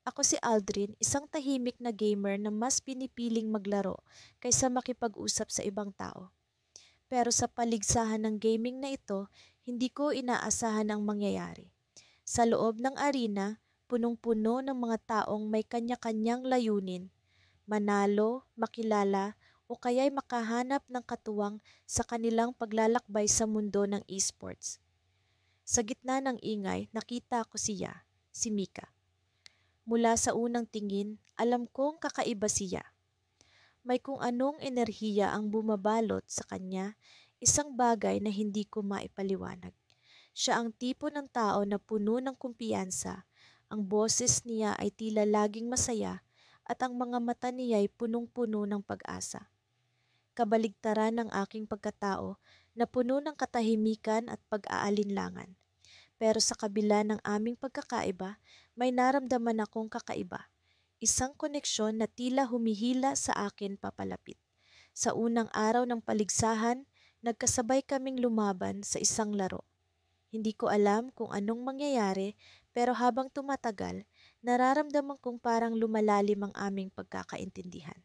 Ako si Aldrin, isang tahimik na gamer na mas pinipiling maglaro kaysa makipag-usap sa ibang tao. Pero sa paligsahan ng gaming na ito, hindi ko inaasahan ang mangyayari. Sa loob ng arena, punong-puno ng mga taong may kanya-kanyang layunin, manalo, makilala, o kaya'y makahanap ng katuwang sa kanilang paglalakbay sa mundo ng esports. Sa gitna ng ingay, nakita ko siya, si Mika. Mula sa unang tingin, alam kong kakaiba siya. May kung anong enerhiya ang bumabalot sa kanya, isang bagay na hindi ko maipaliwanag. Siya ang tipo ng tao na puno ng kumpiyansa, ang boses niya ay tila laging masaya at ang mga mata niya ay punong-puno ng pag-asa. Kabaligtaran ng aking pagkatao na puno ng katahimikan at pag-aalinlangan. Pero sa kabila ng aming pagkakaiba, may naramdaman akong kakaiba. Isang koneksyon na tila humihila sa akin papalapit. Sa unang araw ng paligsahan, nagkasabay kaming lumaban sa isang laro. Hindi ko alam kung anong mangyayari, pero habang tumatagal, nararamdaman kong parang lumalalim ang aming pagkakaintindihan.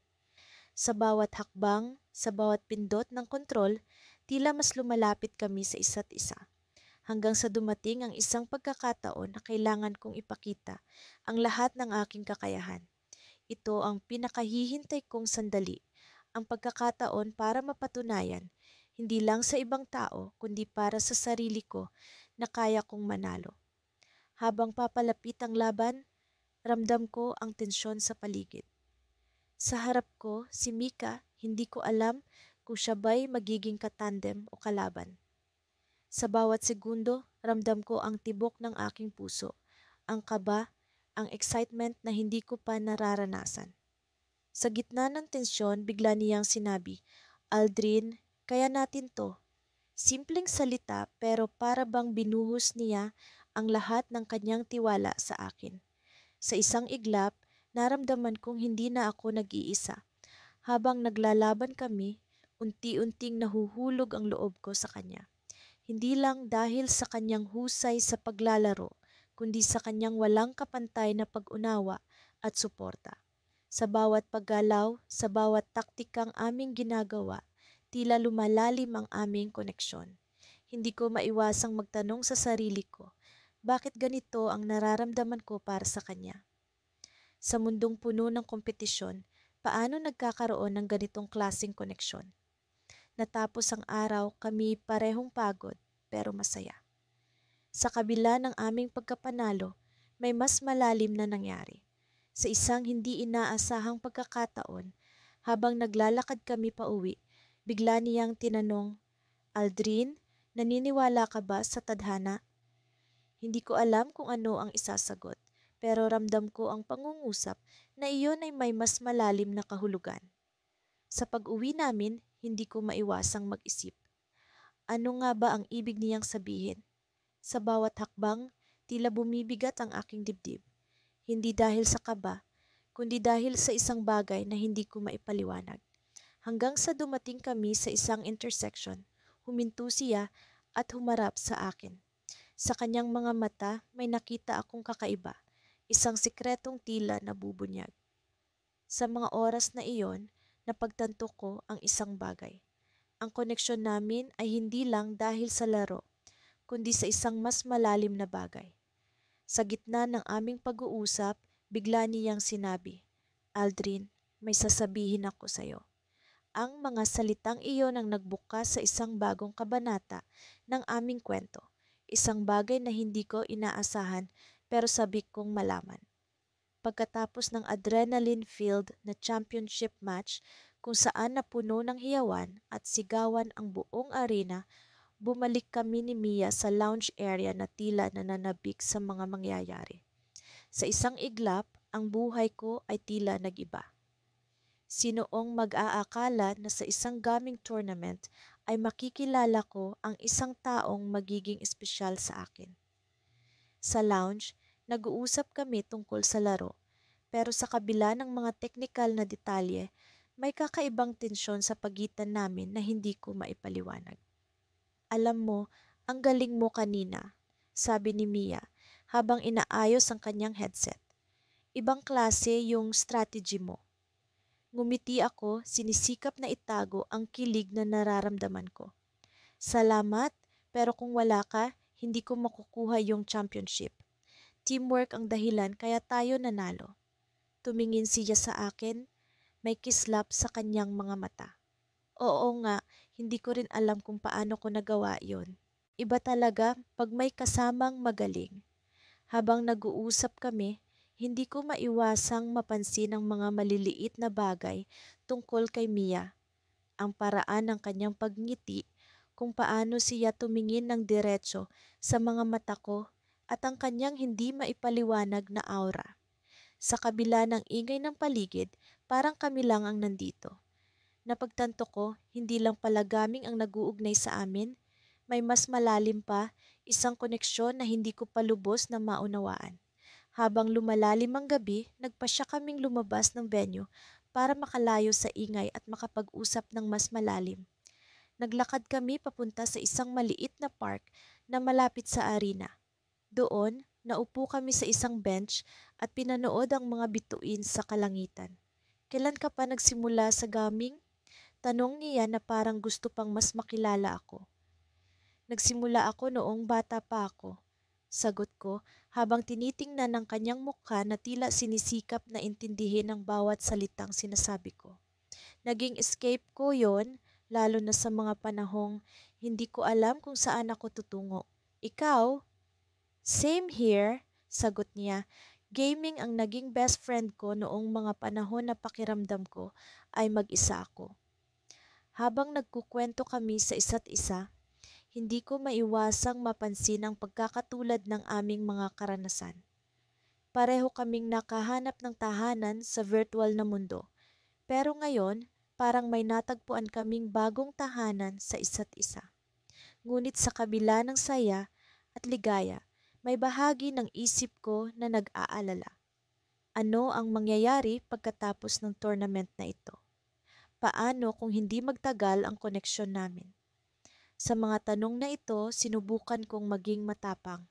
Sa bawat hakbang, sa bawat pindot ng kontrol, tila mas lumalapit kami sa isa't isa. Hanggang sa dumating ang isang pagkakataon na kailangan kong ipakita ang lahat ng aking kakayahan. Ito ang pinakahihintay kong sandali, ang pagkakataon para mapatunayan, hindi lang sa ibang tao, kundi para sa sarili ko na kaya kong manalo. Habang papalapit ang laban, ramdam ko ang tensyon sa paligid. Sa harap ko, si Mika, hindi ko alam kung siya ba'y magiging katandem o kalaban. Sa bawat segundo, ramdam ko ang tibok ng aking puso, ang kaba, ang excitement na hindi ko pa nararanasan. Sa gitna ng tensyon, bigla niyang sinabi, Aldrin, kaya natin to. Simpleng salita pero para bang binuhos niya ang lahat ng kanyang tiwala sa akin. Sa isang iglap, naramdaman kong hindi na ako nag-iisa. Habang naglalaban kami, unti-unting nahuhulog ang loob ko sa kanya. Hindi lang dahil sa kanyang husay sa paglalaro, kundi sa kanyang walang kapantay na pag-unawa at suporta. Sa bawat paggalaw, sa bawat taktikang aming ginagawa, tila lumalalim ang aming koneksyon. Hindi ko maiwasang magtanong sa sarili ko, bakit ganito ang nararamdaman ko para sa kanya? Sa mundong puno ng kompetisyon, paano nagkakaroon ng ganitong klasing koneksyon? Natapos ang araw, kami parehong pagod pero masaya. Sa kabila ng aming pagkapanalo, may mas malalim na nangyari. Sa isang hindi inaasahang pagkakataon, habang naglalakad kami pauwi, bigla niyang tinanong, Aldrin, naniniwala ka ba sa tadhana? Hindi ko alam kung ano ang isasagot, pero ramdam ko ang pangungusap na iyon ay may mas malalim na kahulugan. Sa pag-uwi namin, hindi ko maiwasang mag-isip. Ano nga ba ang ibig niyang sabihin? Sa bawat hakbang, tila bumibigat ang aking dibdib. Hindi dahil sa kaba, kundi dahil sa isang bagay na hindi ko maipaliwanag. Hanggang sa dumating kami sa isang intersection, huminto siya at humarap sa akin. Sa kanyang mga mata, may nakita akong kakaiba, isang sikretong tila na bubunyag. Sa mga oras na iyon, napagtanto ko ang isang bagay. Ang koneksyon namin ay hindi lang dahil sa laro, kundi sa isang mas malalim na bagay. Sa gitna ng aming pag-uusap, bigla niyang sinabi, Aldrin, may sasabihin ako sa'yo. Ang mga salitang iyon ang nagbukas sa isang bagong kabanata ng aming kwento. Isang bagay na hindi ko inaasahan pero sabik kong malaman. Pagkatapos ng adrenaline-filled na championship match kung saan napuno ng hiyawan at sigawan ang buong arena, bumalik kami ni Mia sa lounge area na tila nananabik sa mga mangyayari. Sa isang iglap, ang buhay ko ay tila nag-iba. Sinoong mag-aakala na sa isang gaming tournament ay makikilala ko ang isang taong magiging espesyal sa akin. Sa lounge, nag-uusap kami tungkol sa laro, pero sa kabila ng mga teknikal na detalye, may kakaibang tensyon sa pagitan namin na hindi ko maipaliwanag. Alam mo, ang galing mo kanina, sabi ni Mia habang inaayos ang kanyang headset. Ibang klase yung strategy mo. Ngumiti ako, sinisikap na itago ang kilig na nararamdaman ko. Salamat, pero kung wala ka, hindi ko makukuha yung championship. Teamwork ang dahilan kaya tayo nanalo. Tumingin siya sa akin, may kislap sa kanyang mga mata. Oo nga, hindi ko rin alam kung paano ko nagawa yon. Iba talaga pag may kasamang magaling. Habang nag-uusap kami, hindi ko maiwasang mapansin ang mga maliliit na bagay tungkol kay Mia. Ang paraan ng kanyang pagngiti, kung paano siya tumingin ng diretso sa mga mata ko at ang kanyang hindi maipaliwanag na aura. Sa kabila ng ingay ng paligid, parang kami lang ang nandito. Napagtanto ko, hindi lang pala gaming ang naguugnay sa amin, may mas malalim pa, isang koneksyon na hindi ko pa lubos na maunawaan. Habang lumalalim ang gabi, nagpasya kaming lumabas ng venue para makalayo sa ingay at makapag-usap ng mas malalim. Naglakad kami papunta sa isang maliit na park na malapit sa arena. Doon, naupo kami sa isang bench at pinanood ang mga bituin sa kalangitan. Kailan ka pa nagsimula sa gaming? Tanong niya na parang gusto pang mas makilala ako. Nagsimula ako noong bata pa ako. Sagot ko habang tinitingnan ng kanyang mukha na tila sinisikap na intindihin ang bawat salitang sinasabi ko. Naging escape ko yon, lalo na sa mga panahong hindi ko alam kung saan ako tutungo. Ikaw? Same here, sagot niya. Gaming ang naging best friend ko noong mga panahon na pakiramdam ko ay mag-isa ako. Habang nagkukwento kami sa isa't isa, hindi ko maiwasang mapansin ang pagkakatulad ng aming mga karanasan. Pareho kaming nakahanap ng tahanan sa virtual na mundo, pero ngayon parang may natagpuan kaming bagong tahanan sa isa't isa. Ngunit sa kabila ng saya at ligaya, may bahagi ng isip ko na nag-aalala. Ano ang mangyayari pagkatapos ng tournament na ito? Paano kung hindi magtagal ang koneksyon namin? Sa mga tanong na ito, sinubukan kong maging matapang.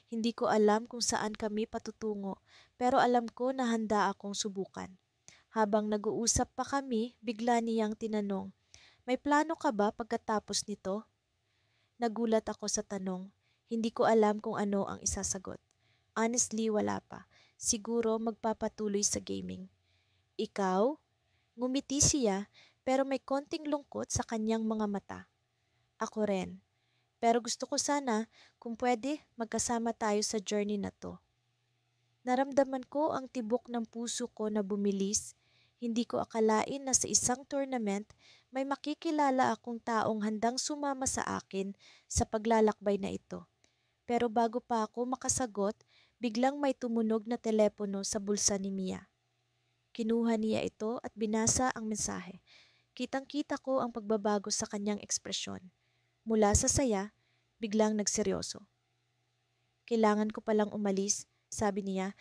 Hindi ko alam kung saan kami patutungo, pero alam ko na handa akong subukan. Habang nag-uusap pa kami, bigla niyang tinanong, "May plano ka ba pagkatapos nito?" Nagulat ako sa tanong. Hindi ko alam kung ano ang isasagot. Honestly, wala pa. Siguro magpapatuloy sa gaming. Ikaw? Ngumiti siya, pero may konting lungkot sa kanyang mga mata. Ako rin. Pero gusto ko sana, kung pwede, magkasama tayo sa journey na to. Naramdaman ko ang tibok ng puso ko na bumilis. Hindi ko akalain na sa isang tournament, may makikilala akong taong handang sumama sa akin sa paglalakbay na ito. Pero bago pa ako makasagot, biglang may tumunog na telepono sa bulsa ni Mia. Kinuha niya ito at binasa ang mensahe. Kitang-kita ko ang pagbabago sa kanyang ekspresyon. Mula sa saya, biglang nagseryoso. Kailangan ko palang umalis, sabi niya,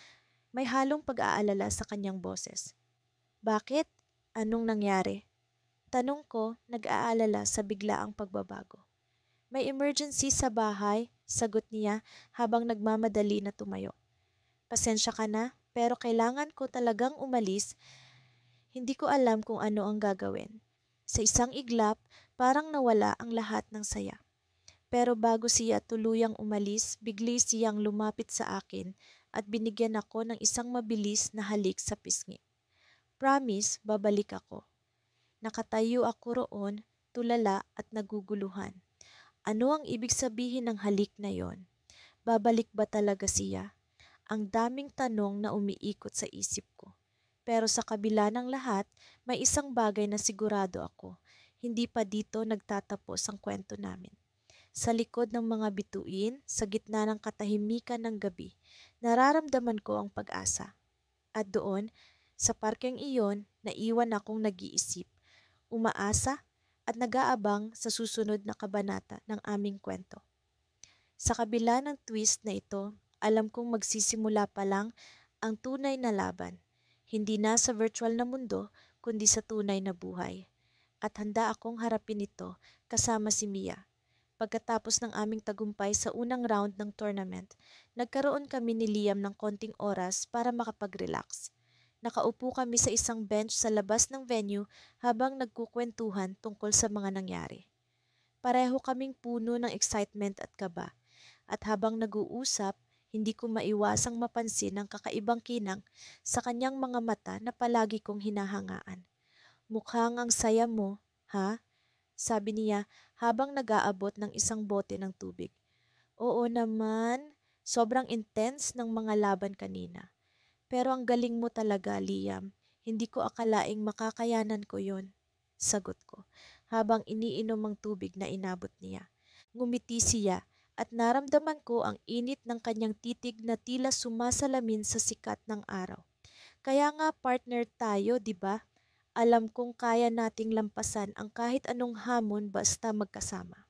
may halong pag-aalala sa kanyang boses. Bakit? Anong nangyari? Tanong ko, nag-aalala sa biglaang pagbabago. May emergency sa bahay, sagot niya habang nagmamadali na tumayo. Pasensya ka na, pero kailangan ko talagang umalis. Hindi ko alam kung ano ang gagawin. Sa isang iglap, parang nawala ang lahat ng saya. Pero bago siya tuluyang umalis, bigli siyang lumapit sa akin at binigyan ako ng isang mabilis na halik sa pisngi. Promise, babalik ako. Nakatayo ako roon, tulala at naguguluhan. Ano ang ibig sabihin ng halik na yon? Babalik ba talaga siya? Ang daming tanong na umiikot sa isip ko. Pero sa kabila ng lahat, may isang bagay na sigurado ako. Hindi pa dito nagtatapos ang kwento namin. Sa likod ng mga bituin, sa gitna ng katahimikan ng gabi, nararamdaman ko ang pag-asa. At doon, sa parkeng iyon, naiwan akong nag-iisip, umaasa at nag-aabang sa susunod na kabanata ng aming kwento. Sa kabila ng twist na ito, alam kong magsisimula pa lang ang tunay na laban. Hindi na sa virtual na mundo, kundi sa tunay na buhay. At handa akong harapin ito kasama si Mia. Pagkatapos ng aming tagumpay sa unang round ng tournament, nagkaroon kami ni Liam ng konting oras para makapag-relax. Nakaupo kami sa isang bench sa labas ng venue habang nagkukwentuhan tungkol sa mga nangyari. Pareho kaming puno ng excitement at kaba, at habang nag-uusap, hindi ko maiwasang mapansin ang kakaibang kinang sa kanyang mga mata na palagi kong hinahangaan. Mukhang ang saya mo, ha? Sabi niya habang nag-aabot ng isang bote ng tubig. Oo naman, sobrang intense ng mga laban kanina. Pero ang galing mo talaga, Liam. Hindi ko akalaing makakayanan ko yon. Sagot ko, habang iniinom ang tubig na inabot niya. Ngumiti siya at naramdaman ko ang init ng kanyang titig na tila sumasalamin sa sikat ng araw. Kaya nga partner tayo, di ba? Alam kong kaya nating lampasan ang kahit anong hamon basta magkasama.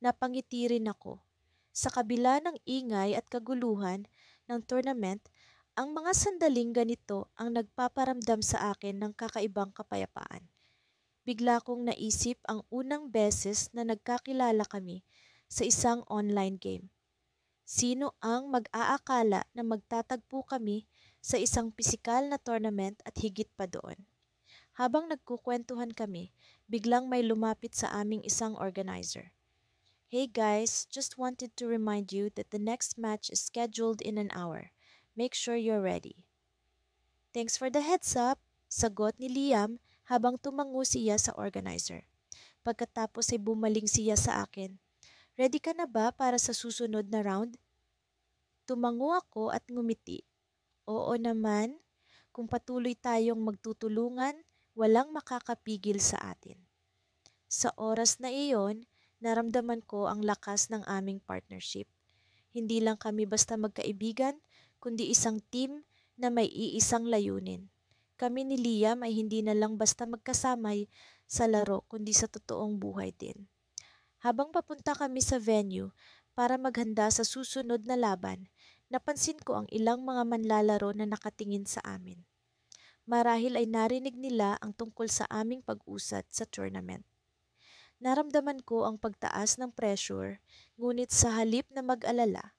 Napangiti rin ako. Sa kabila ng ingay at kaguluhan ng tournament, ang mga sandaling ganito ang nagpaparamdam sa akin ng kakaibang kapayapaan. Bigla kong naisip ang unang beses na nagkakilala kami sa isang online game. Sino ang mag-aakala na magtatagpo kami sa isang pisikal na tournament at higit pa doon? Habang nagkukwentuhan kami, biglang may lumapit sa aming isang organizer. Hey guys, just wanted to remind you that the next match is scheduled in an hour. Make sure you're ready. Thanks for the heads up, sagot ni Liam habang tumango siya sa organizer. Pagkatapos ay bumaling siya sa akin. Ready ka na ba para sa susunod na round? Tumango ako at ngumiti. Oo naman, kung patuloy tayong magtutulungan, walang makakapigil sa atin. Sa oras na iyon, naramdaman ko ang lakas ng aming partnership. Hindi lang kami basta magkaibigan, kundi isang team na may iisang layunin. Kami ni Liam ay hindi na lang basta magkasama sa laro kundi sa totoong buhay din. Habang papunta kami sa venue para maghanda sa susunod na laban, napansin ko ang ilang mga manlalaro na nakatingin sa amin. Marahil ay narinig nila ang tungkol sa aming pag-usad sa tournament. Naramdaman ko ang pagtaas ng pressure, ngunit sa halip na mag-alala,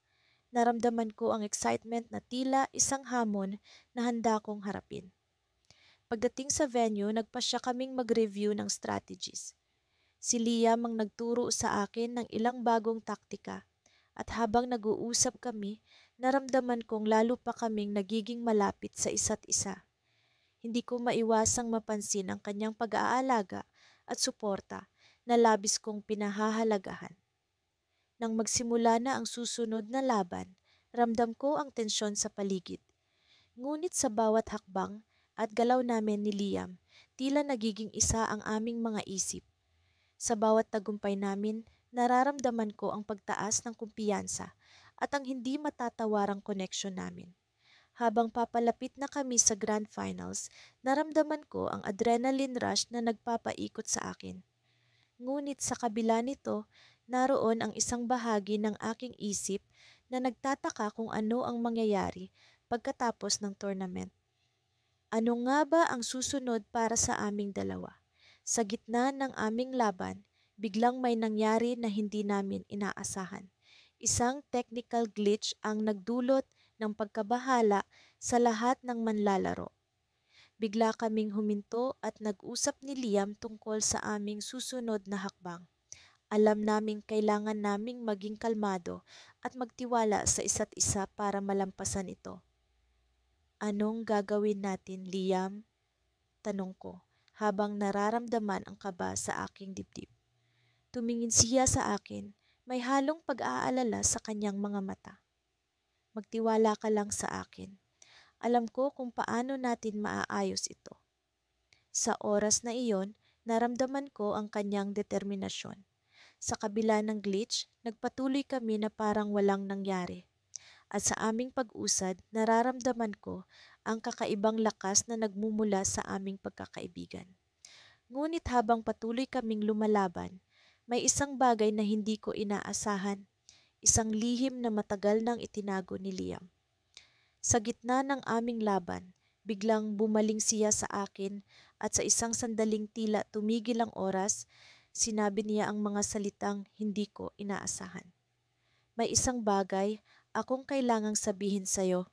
naramdaman ko ang excitement na tila isang hamon na handa kong harapin. Pagdating sa venue, nagpasya kaming mag-review ng strategies. Si Liam ang nagturo sa akin ng ilang bagong taktika at habang nag-uusap kami, naramdaman kong lalo pa kaming nagiging malapit sa isa't isa. Hindi ko maiwasang mapansin ang kanyang pag-aalaga at suporta na labis kong pinahahalagahan. Nang magsimula na ang susunod na laban, ramdam ko ang tensyon sa paligid. Ngunit sa bawat hakbang at galaw namin ni Liam, tila nagiging isa ang aming mga isip. Sa bawat tagumpay namin, nararamdaman ko ang pagtaas ng kumpiyansa at ang hindi matatawarang koneksyon namin. Habang papalapit na kami sa Grand Finals, naramdaman ko ang adrenaline rush na nagpapaikot sa akin. Ngunit sa kabila nito, naroon ang isang bahagi ng aking isip na nagtataka kung ano ang mangyayari pagkatapos ng tournament. Ano nga ba ang susunod para sa aming dalawa? Sa gitna ng aming laban, biglang may nangyari na hindi namin inaasahan. Isang technical glitch ang nagdulot ng pagkabahala sa lahat ng manlalaro. Bigla kaming huminto at nag-usap ni Liam tungkol sa aming susunod na hakbang. Alam naming kailangan naming maging kalmado at magtiwala sa isa't isa para malampasan ito. Anong gagawin natin, Liam? Tanong ko habang nararamdaman ang kaba sa aking dibdib. Tumingin siya sa akin, may halong pag-aalala sa kanyang mga mata. Magtiwala ka lang sa akin. Alam ko kung paano natin maaayos ito. Sa oras na iyon, naramdaman ko ang kanyang determinasyon. Sa kabila ng glitch, nagpatuloy kami na parang walang nangyari. At sa aming pag-usad, nararamdaman ko ang kakaibang lakas na nagmumula sa aming pagkakaibigan. Ngunit habang patuloy kaming lumalaban, may isang bagay na hindi ko inaasahan. Isang lihim na matagal nang itinago ni Liam. Sa gitna ng aming laban, biglang bumaling siya sa akin at sa isang sandaling tila tumigil ang oras, Sinabi niya ang mga salitang hindi ko inaasahan. May isang bagay akong kailangang sabihin sa'yo,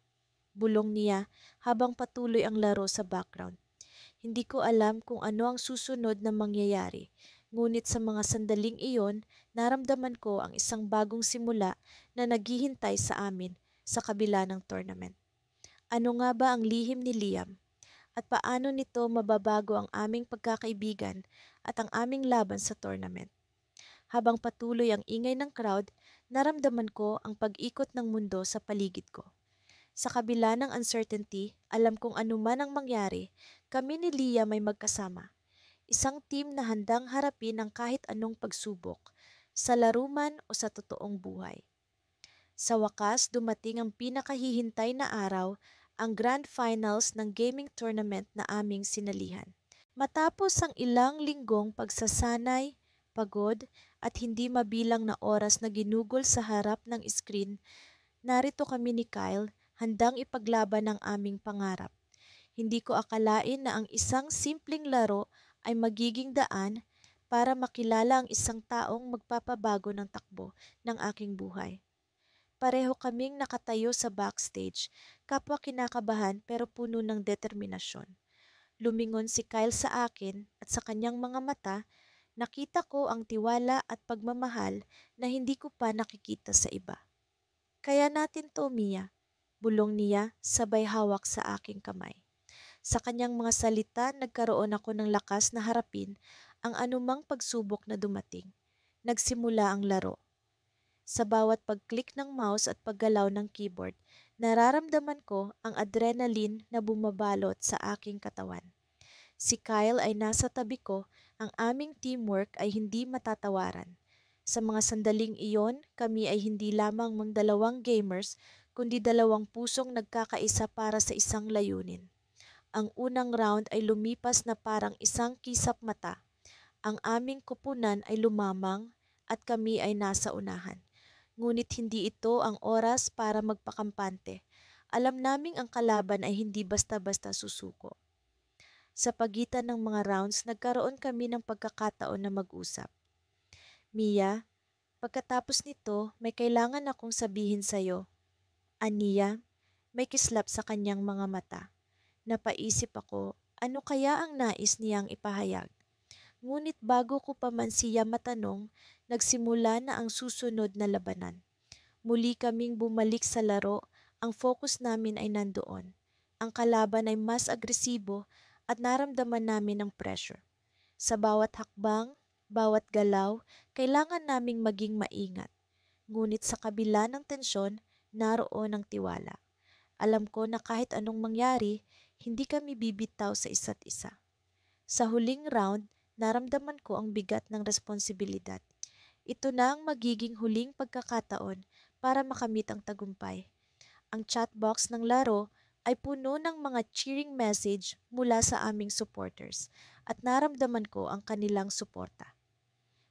bulong niya habang patuloy ang laro sa background. Hindi ko alam kung ano ang susunod na mangyayari, ngunit sa mga sandaling iyon, naramdaman ko ang isang bagong simula na naghihintay sa amin sa kabila ng tournament. Ano nga ba ang lihim ni Liam? At paano nito mababago ang aming pagkakaibigan at ang aming laban sa tournament? Habang patuloy ang ingay ng crowd, naramdaman ko ang pag-ikot ng mundo sa paligid ko. Sa kabila ng uncertainty, alam kong anuman ang mangyari, kami ni Liam ay magkasama. Isang team na handang harapin ang kahit anong pagsubok, sa laruman o sa totoong buhay. Sa wakas, dumating ang pinakahihintay na araw, ang Grand Finals ng gaming tournament na aming sinalihan. Matapos ang ilang linggong pagsasanay, pagod, at hindi mabilang na oras na ginugol sa harap ng screen, narito kami ni Kyle handang ipaglaban ang aming pangarap. Hindi ko akalain na ang isang simpleng laro ay magiging daan para makilala ang isang taong magpapabago ng takbo ng aking buhay. Pareho kaming nakatayo sa backstage, kapwa kinakabahan pero puno ng determinasyon. Lumingon si Kyle sa akin at sa kanyang mga mata, nakita ko ang tiwala at pagmamahal na hindi ko pa nakikita sa iba. Kaya natin to, Mia, bulong niya sabay hawak sa aking kamay. Sa kanyang mga salita, nagkaroon ako ng lakas na harapin ang anumang pagsubok na dumating. Nagsimula ang laro. Sa bawat pag-click ng mouse at paggalaw ng keyboard, nararamdaman ko ang adrenaline na bumabalot sa aking katawan. Si Kyle ay nasa tabi ko, ang aming teamwork ay hindi matatawaran. Sa mga sandaling iyon, kami ay hindi lamang dalawang gamers, kundi dalawang pusong nagkakaisa para sa isang layunin. Ang unang round ay lumipas na parang isang kisap mata. Ang aming kupunan ay lumamang at kami ay nasa unahan. Ngunit hindi ito ang oras para magpakampante. Alam naming ang kalaban ay hindi basta-basta susuko. Sa pagitan ng mga rounds, nagkaroon kami ng pagkakataon na mag-usap. Mia, pagkatapos nito, may kailangan akong sabihin sa'yo. Aniya, may kislap sa kanyang mga mata. Napaisip ako, ano kaya ang nais niyang ipahayag? Ngunit bago ko pa man siya matanong, nagsimula na ang susunod na labanan. Muli kaming bumalik sa laro, ang focus namin ay nandoon. Ang kalaban ay mas agresibo at naramdaman namin ang pressure. Sa bawat hakbang, bawat galaw, kailangan naming maging maingat. Ngunit sa kabila ng tensyon, naroon ang tiwala. Alam ko na kahit anong mangyari, hindi kami bibitaw sa isa't isa. Sa huling round, naramdaman ko ang bigat ng responsibilidad. Ito na ang magiging huling pagkakataon para makamit ang tagumpay. Ang chatbox ng laro ay puno ng mga cheering message mula sa aming supporters at naramdaman ko ang kanilang suporta.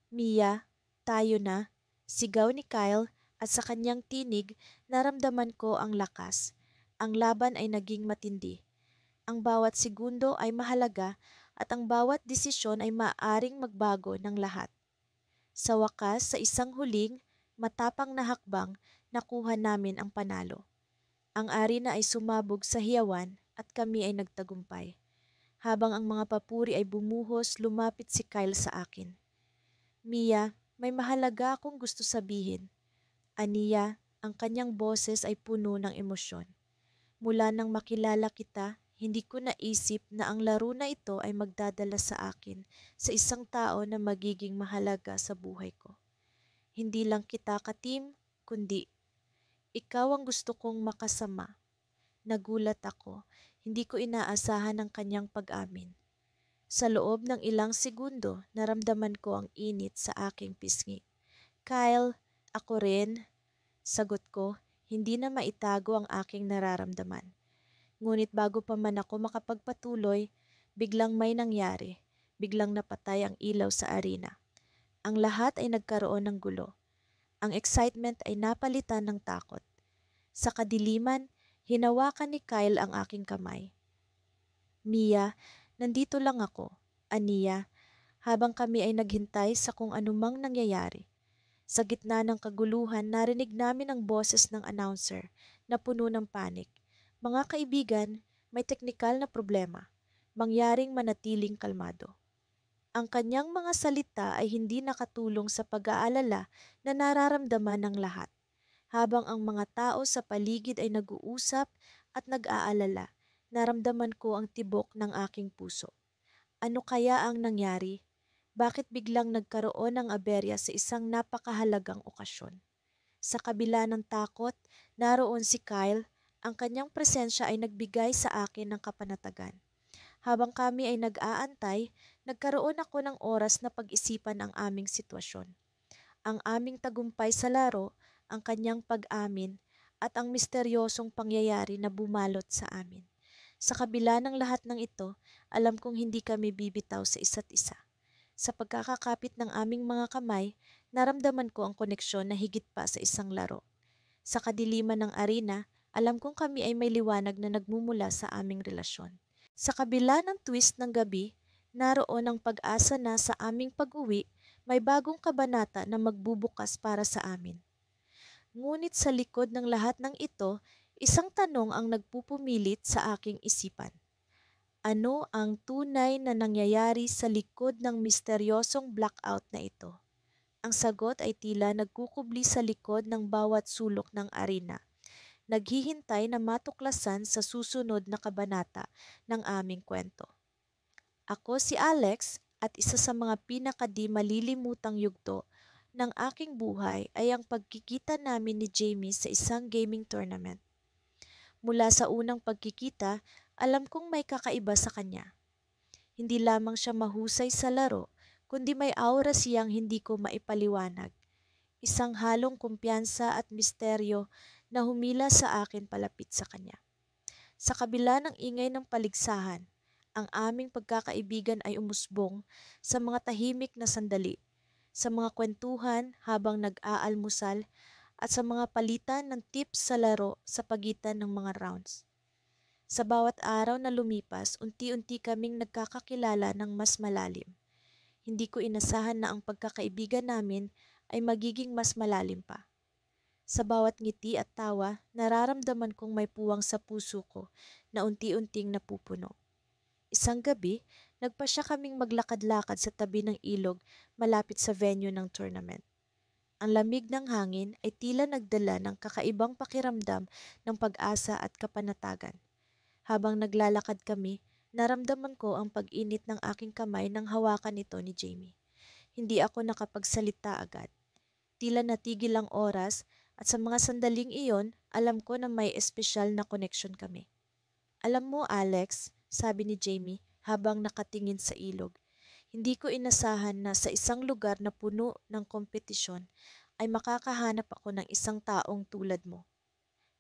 Mia, tayo na, sigaw ni Kyle at sa kanyang tinig naramdaman ko ang lakas. Ang laban ay naging matindi. Ang bawat segundo ay mahalaga at ang bawat desisyon ay maaaring magbago ng lahat. Sa wakas, sa isang huling, matapang na hakbang, nakuha namin ang panalo. Ang arena ay sumabog sa hiyawan at kami ay nagtagumpay. Habang ang mga papuri ay bumuhos, lumapit si Kyle sa akin. Mia, may mahalaga akong gusto sabihin. Aniya, ang kanyang boses ay puno ng emosyon. Mula nang makilala kita, hindi ko naisip na ang laro na ito ay magdadala sa akin sa isang tao na magiging mahalaga sa buhay ko. Hindi lang kita ka-team, kundi ikaw ang gusto kong makasama. Nagulat ako, hindi ko inaasahan ang kanyang pag-amin. Sa loob ng ilang segundo, naramdaman ko ang init sa aking pisngi. Kyle, ako rin, sagot ko, hindi na maitago ang aking nararamdaman. Ngunit bago pa man ako makapagpatuloy, biglang may nangyari. Biglang napatay ang ilaw sa arena. Ang lahat ay nagkaroon ng gulo. Ang excitement ay napalitan ng takot. Sa kadiliman, hinawakan ni Kyle ang aking kamay. Mia, nandito lang ako. Aniya, habang kami ay naghintay sa kung anumang nangyayari. Sa gitna ng kaguluhan, narinig namin ang boses ng announcer na puno ng panik. Mga kaibigan, may teknikal na problema. Mangyaring manatiling kalmado. Ang kanyang mga salita ay hindi nakatulong sa pag-aalala na nararamdaman ng lahat. Habang ang mga tao sa paligid ay nag-uusap at nag-aalala, naramdaman ko ang tibok ng aking puso. Ano kaya ang nangyari? Bakit biglang nagkaroon ng aberya sa isang napakahalagang okasyon? Sa kabila ng takot, naroon si Kyle. Ang kanyang presensya ay nagbigay sa akin ng kapanatagan. Habang kami ay nag-aantay, nagkaroon ako ng oras na pag-isipan ang aming sitwasyon. Ang aming tagumpay sa laro, ang kanyang pag-amin, at ang misteryosong pangyayari na bumalot sa amin. Sa kabila ng lahat ng ito, alam kong hindi kami bibitaw sa isa't isa. Sa pagkakakapit ng aming mga kamay, naramdaman ko ang koneksyon na higit pa sa isang laro. Sa kadiliman ng arena, alam kong kami ay may liwanag na nagmumula sa aming relasyon. Sa kabila ng twist ng gabi, naroon ang pag-asa na sa aming pag-uwi, may bagong kabanata na magbubukas para sa amin. Ngunit sa likod ng lahat ng ito, isang tanong ang nagpupumilit sa aking isipan. Ano ang tunay na nangyayari sa likod ng misteryosong blackout na ito? Ang sagot ay tila nagkukubli sa likod ng bawat sulok ng arena, naghihintay na matuklasan sa susunod na kabanata ng aming kwento. Ako si Alex at isa sa mga pinakadi malilimutang yugto ng aking buhay ay ang pagkikita namin ni Jamie sa isang gaming tournament. Mula sa unang pagkikita, alam kong may kakaiba sa kanya. Hindi lamang siya mahusay sa laro, kundi may aura siyang hindi ko maipaliwanag. Isang halong kumpiyansa at misteryo na humila sa akin palapit sa kanya. Sa kabila ng ingay ng paligsahan, ang aming pagkakaibigan ay umusbong sa mga tahimik na sandali, sa mga kwentuhan habang nag-aalmusal at sa mga palitan ng tips sa laro sa pagitan ng mga rounds. Sa bawat araw na lumipas, unti-unti kaming nagkakakilala ng mas malalim. Hindi ko inasahan na ang pagkakaibigan namin ay magiging mas malalim pa. Sa bawat ngiti at tawa, nararamdaman kong may puwang sa puso ko na unti-unting napupuno. Isang gabi, nagpasya kaming maglakad-lakad sa tabi ng ilog malapit sa venue ng tournament. Ang lamig ng hangin ay tila nagdala ng kakaibang pakiramdam ng pag-asa at kapanatagan. Habang naglalakad kami, naramdaman ko ang pag-init ng aking kamay nang hawakan ito ni Jamie. Hindi ako nakapagsalita agad. Tila natigil ang oras at sa mga sandaling iyon, alam ko na may espesyal na connection kami. Alam mo, Alex, sabi ni Jamie habang nakatingin sa ilog, hindi ko inasahan na sa isang lugar na puno ng kompetisyon ay makakahanap ako ng isang taong tulad mo.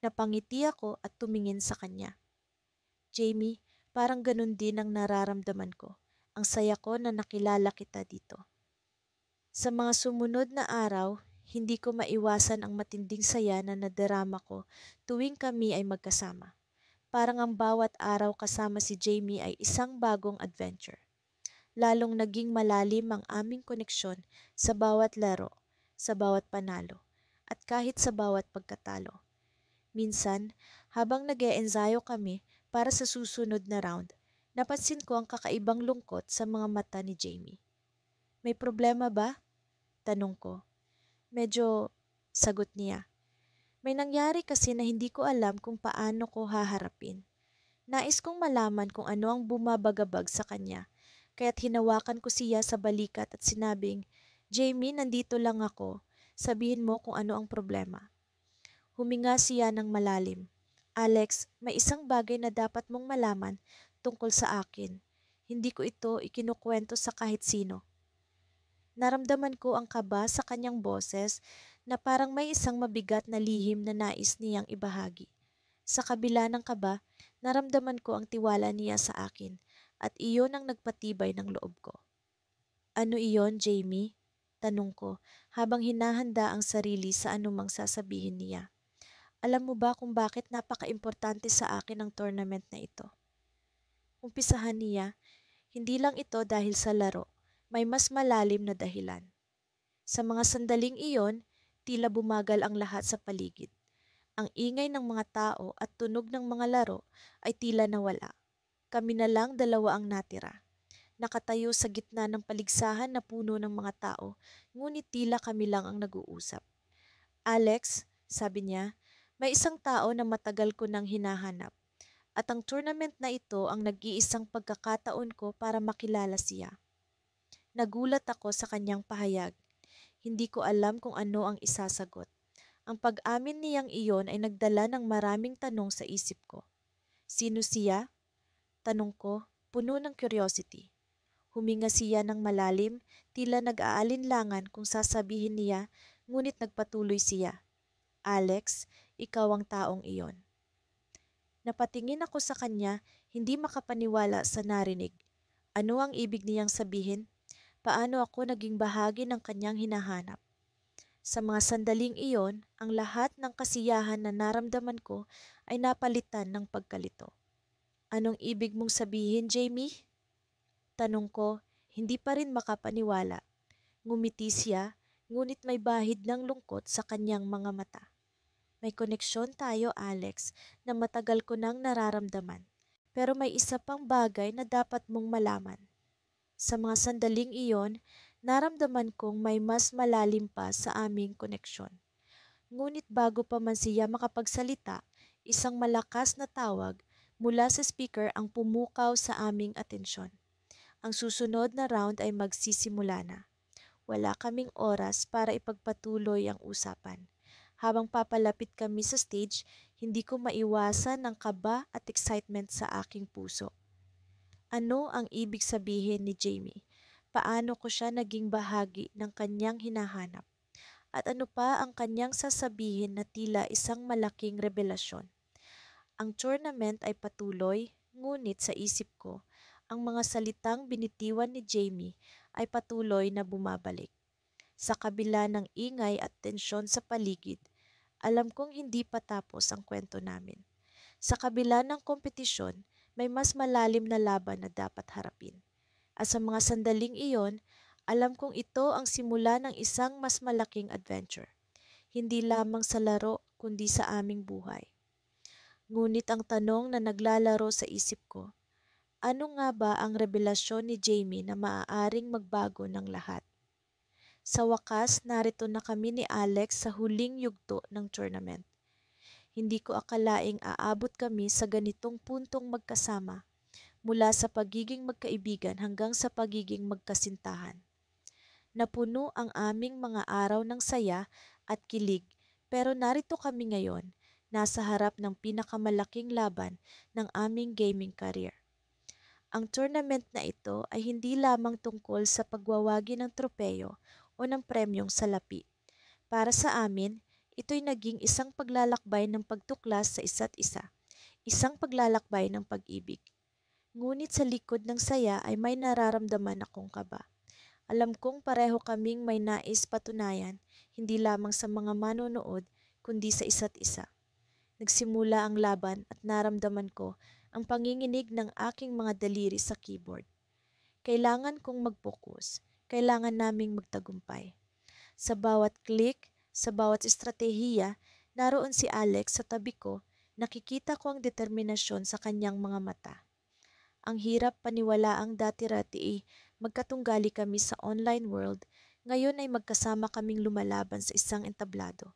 Napangiti ako at tumingin sa kanya. Jamie, parang ganun din ang nararamdaman ko. Ang saya ko na nakilala kita dito. Sa mga sumunod na araw, hindi ko maiwasan ang matinding saya na nadarama ko tuwing kami ay magkasama. Parang ang bawat araw kasama si Jamie ay isang bagong adventure. Lalong naging malalim ang aming koneksyon sa bawat laro, sa bawat panalo, at kahit sa bawat pagkatalo. Minsan, habang nag-eensayo kami para sa susunod na round, napansin ko ang kakaibang lungkot sa mga mata ni Jamie. May problema ba? Tanong ko. Medyo, sagot niya. May nangyari kasi na hindi ko alam kung paano ko haharapin. Nais kong malaman kung ano ang bumabagabag sa kanya, kaya't hinawakan ko siya sa balikat at sinabing, Jamie, nandito lang ako. Sabihin mo kung ano ang problema. Huminga siya ng malalim. Alex, may isang bagay na dapat mong malaman tungkol sa akin. Hindi ko ito ikinukwento sa kahit sino. Naramdaman ko ang kaba sa kanyang boses na parang may isang mabigat na lihim na nais niyang ibahagi. Sa kabila ng kaba, naramdaman ko ang tiwala niya sa akin at iyon ang nagpatibay ng loob ko. Ano iyon, Jamie? Tanong ko habang hinahanda ang sarili sa anumang sasabihin niya. Alam mo ba kung bakit napaka-importante sa akin ang tournament na ito? Umpisahan niya, hindi lang ito dahil sa laro. may mas malalim na dahilan. Sa mga sandaling iyon, tila bumagal ang lahat sa paligid. Ang ingay ng mga tao at tunog ng mga laro ay tila nawala. Kami na lang dalawa ang natira. Nakatayo sa gitna ng paligsahan na puno ng mga tao, ngunit tila kami lang ang nag-uusap. Alex, sabi niya, may isang tao na matagal ko nang hinahanap. At ang tournament na ito ang nag-iisang pagkakataon ko para makilala siya. Nagulat ako sa kanyang pahayag. Hindi ko alam kung ano ang isasagot. Ang pag-amin niyang iyon ay nagdala ng maraming tanong sa isip ko. Sino siya? Tanong ko, puno ng curiosity. Huminga siya ng malalim, tila nag-aalinlangan kung sasabihin niya, ngunit nagpatuloy siya. Alex, ikaw ang taong iyon. Napatingin ako sa kanya, hindi makapaniwala sa narinig. Ano ang ibig niyang sabihin? Paano ako naging bahagi ng kanyang hinahanap? Sa mga sandaling iyon, ang lahat ng kasiyahan na naramdaman ko ay napalitan ng pagkalito. Anong ibig mong sabihin, Jamie? Tanong ko, hindi pa rin makapaniwala. Ngumiti siya, ngunit may bahid ng lungkot sa kanyang mga mata. May koneksyon tayo, Alex, na matagal ko nang nararamdaman. Pero may isa pang bagay na dapat mong malaman. Sa mga sandaling iyon, naramdaman kong may mas malalim pa sa aming koneksyon. Ngunit bago pa man siya makapagsalita, isang malakas na tawag mula sa speaker ang pumukaw sa aming atensyon. Ang susunod na round ay magsisimula na. Wala kaming oras para ipagpatuloy ang usapan. Habang papalapit kami sa stage, hindi ko maiwasan ang kaba at excitement sa aking puso. Ano ang ibig sabihin ni Jamie? Paano ko siya naging bahagi ng kanyang hinahanap? At ano pa ang kanyang sasabihin na tila isang malaking revelasyon? Ang tournament ay patuloy, ngunit sa isip ko, ang mga salitang binitiwan ni Jamie ay patuloy na bumabalik. Sa kabila ng ingay at tensyon sa paligid, alam kong hindi pa tapos ang kwento namin. Sa kabila ng kompetisyon, may mas malalim na laban na dapat harapin. At sa mga sandaling iyon, alam kong ito ang simula ng isang mas malaking adventure. Hindi lamang sa laro, kundi sa aming buhay. Ngunit ang tanong na naglalaro sa isip ko, ano nga ba ang revelasyon ni Jamie na maaaring magbago ng lahat? Sa wakas, narito na kami ni Alex sa huling yugto ng tournament. Hindi ko akalaing aabot kami sa ganitong puntong magkasama, mula sa pagiging magkaibigan hanggang sa pagiging magkasintahan. Napuno ang aming mga araw ng saya at kilig, pero narito kami ngayon, nasa harap ng pinakamalaking laban ng aming gaming career. Ang tournament na ito ay hindi lamang tungkol sa pagwawagi ng tropeyo o ng premyong salapi. Para sa amin, ito'y naging isang paglalakbay ng pagtuklas sa isa't isa, isang paglalakbay ng pag-ibig. Ngunit sa likod ng saya ay may nararamdaman akong kaba. Alam kong pareho kaming may nais patunayan, hindi lamang sa mga manonood, kundi sa isa't isa. Nagsimula ang laban at naramdaman ko ang panginginig ng aking mga daliri sa keyboard. Kailangan kong mag-focus. Kailangan naming magtagumpay. Sa bawat click, sa bawat estratehiya, naroon si Alex sa tabi ko, nakikita ko ang determinasyon sa kanyang mga mata. Ang hirap paniwalaang dati-rati magkatunggali kami sa online world, ngayon ay magkasama kaming lumalaban sa isang entablado.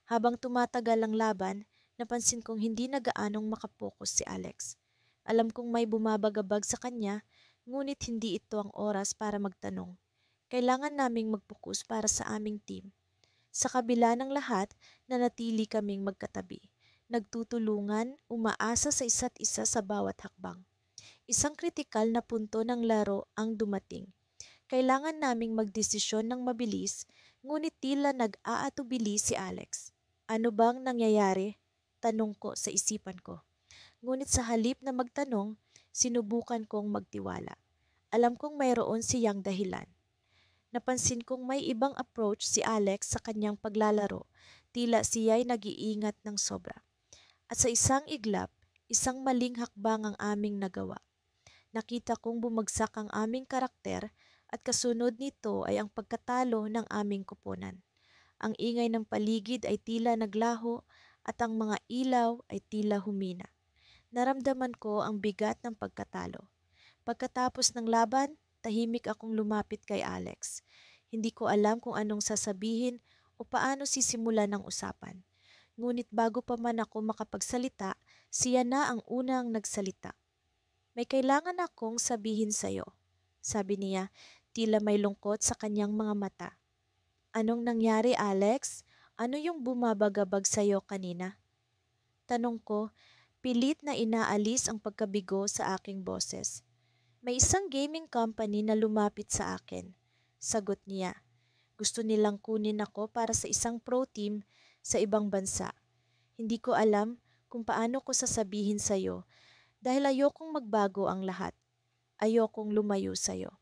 Habang tumatagal ang laban, napansin kong hindi na gaanong makapokus si Alex. Alam kong may bumabagabag sa kanya, ngunit hindi ito ang oras para magtanong. Kailangan naming magpokus para sa aming team. Sa kabila ng lahat, nanatili kaming magkatabi. Nagtutulungan, umaasa sa isa't isa sa bawat hakbang. Isang kritikal na punto ng laro ang dumating. Kailangan naming magdesisyon ng mabilis, ngunit tila nag-aatubili si Alex. Ano bang nangyayari? Tanong ko sa isipan ko. Ngunit sa halip na magtanong, sinubukan kong magtiwala. Alam kong mayroon siyang dahilan. Napansin kong may ibang approach si Alex sa kanyang paglalaro, tila siya'y nag-iingat ng sobra. At sa isang iglap, isang maling hakbang ang aming nagawa. Nakita kong bumagsak ang aming karakter At kasunod nito ay ang pagkatalo ng aming koponan. Ang ingay ng paligid ay tila naglaho at ang mga ilaw ay tila humina. Naramdaman ko ang bigat ng pagkatalo. Pagkatapos ng laban, tahimik akong lumapit kay Alex. Hindi ko alam kung anong sasabihin o paano sisimulan ng usapan. Ngunit bago pa man ako makapagsalita, siya na ang unang nagsalita. May kailangan akong sabihin sa'yo, sabi niya, tila may lungkot sa kanyang mga mata. Anong nangyari, Alex? Ano yung bumabagabag sa'yo kanina? Tanong ko, pilit na inaalis ang pagkabigo sa aking boses. May isang gaming company na lumapit sa akin. Sagot niya. Gusto nilang kunin ako para sa isang pro team sa ibang bansa. Hindi ko alam kung paano ko sasabihin sa'yo dahil ayokong magbago ang lahat. Ayokong lumayo sa'yo.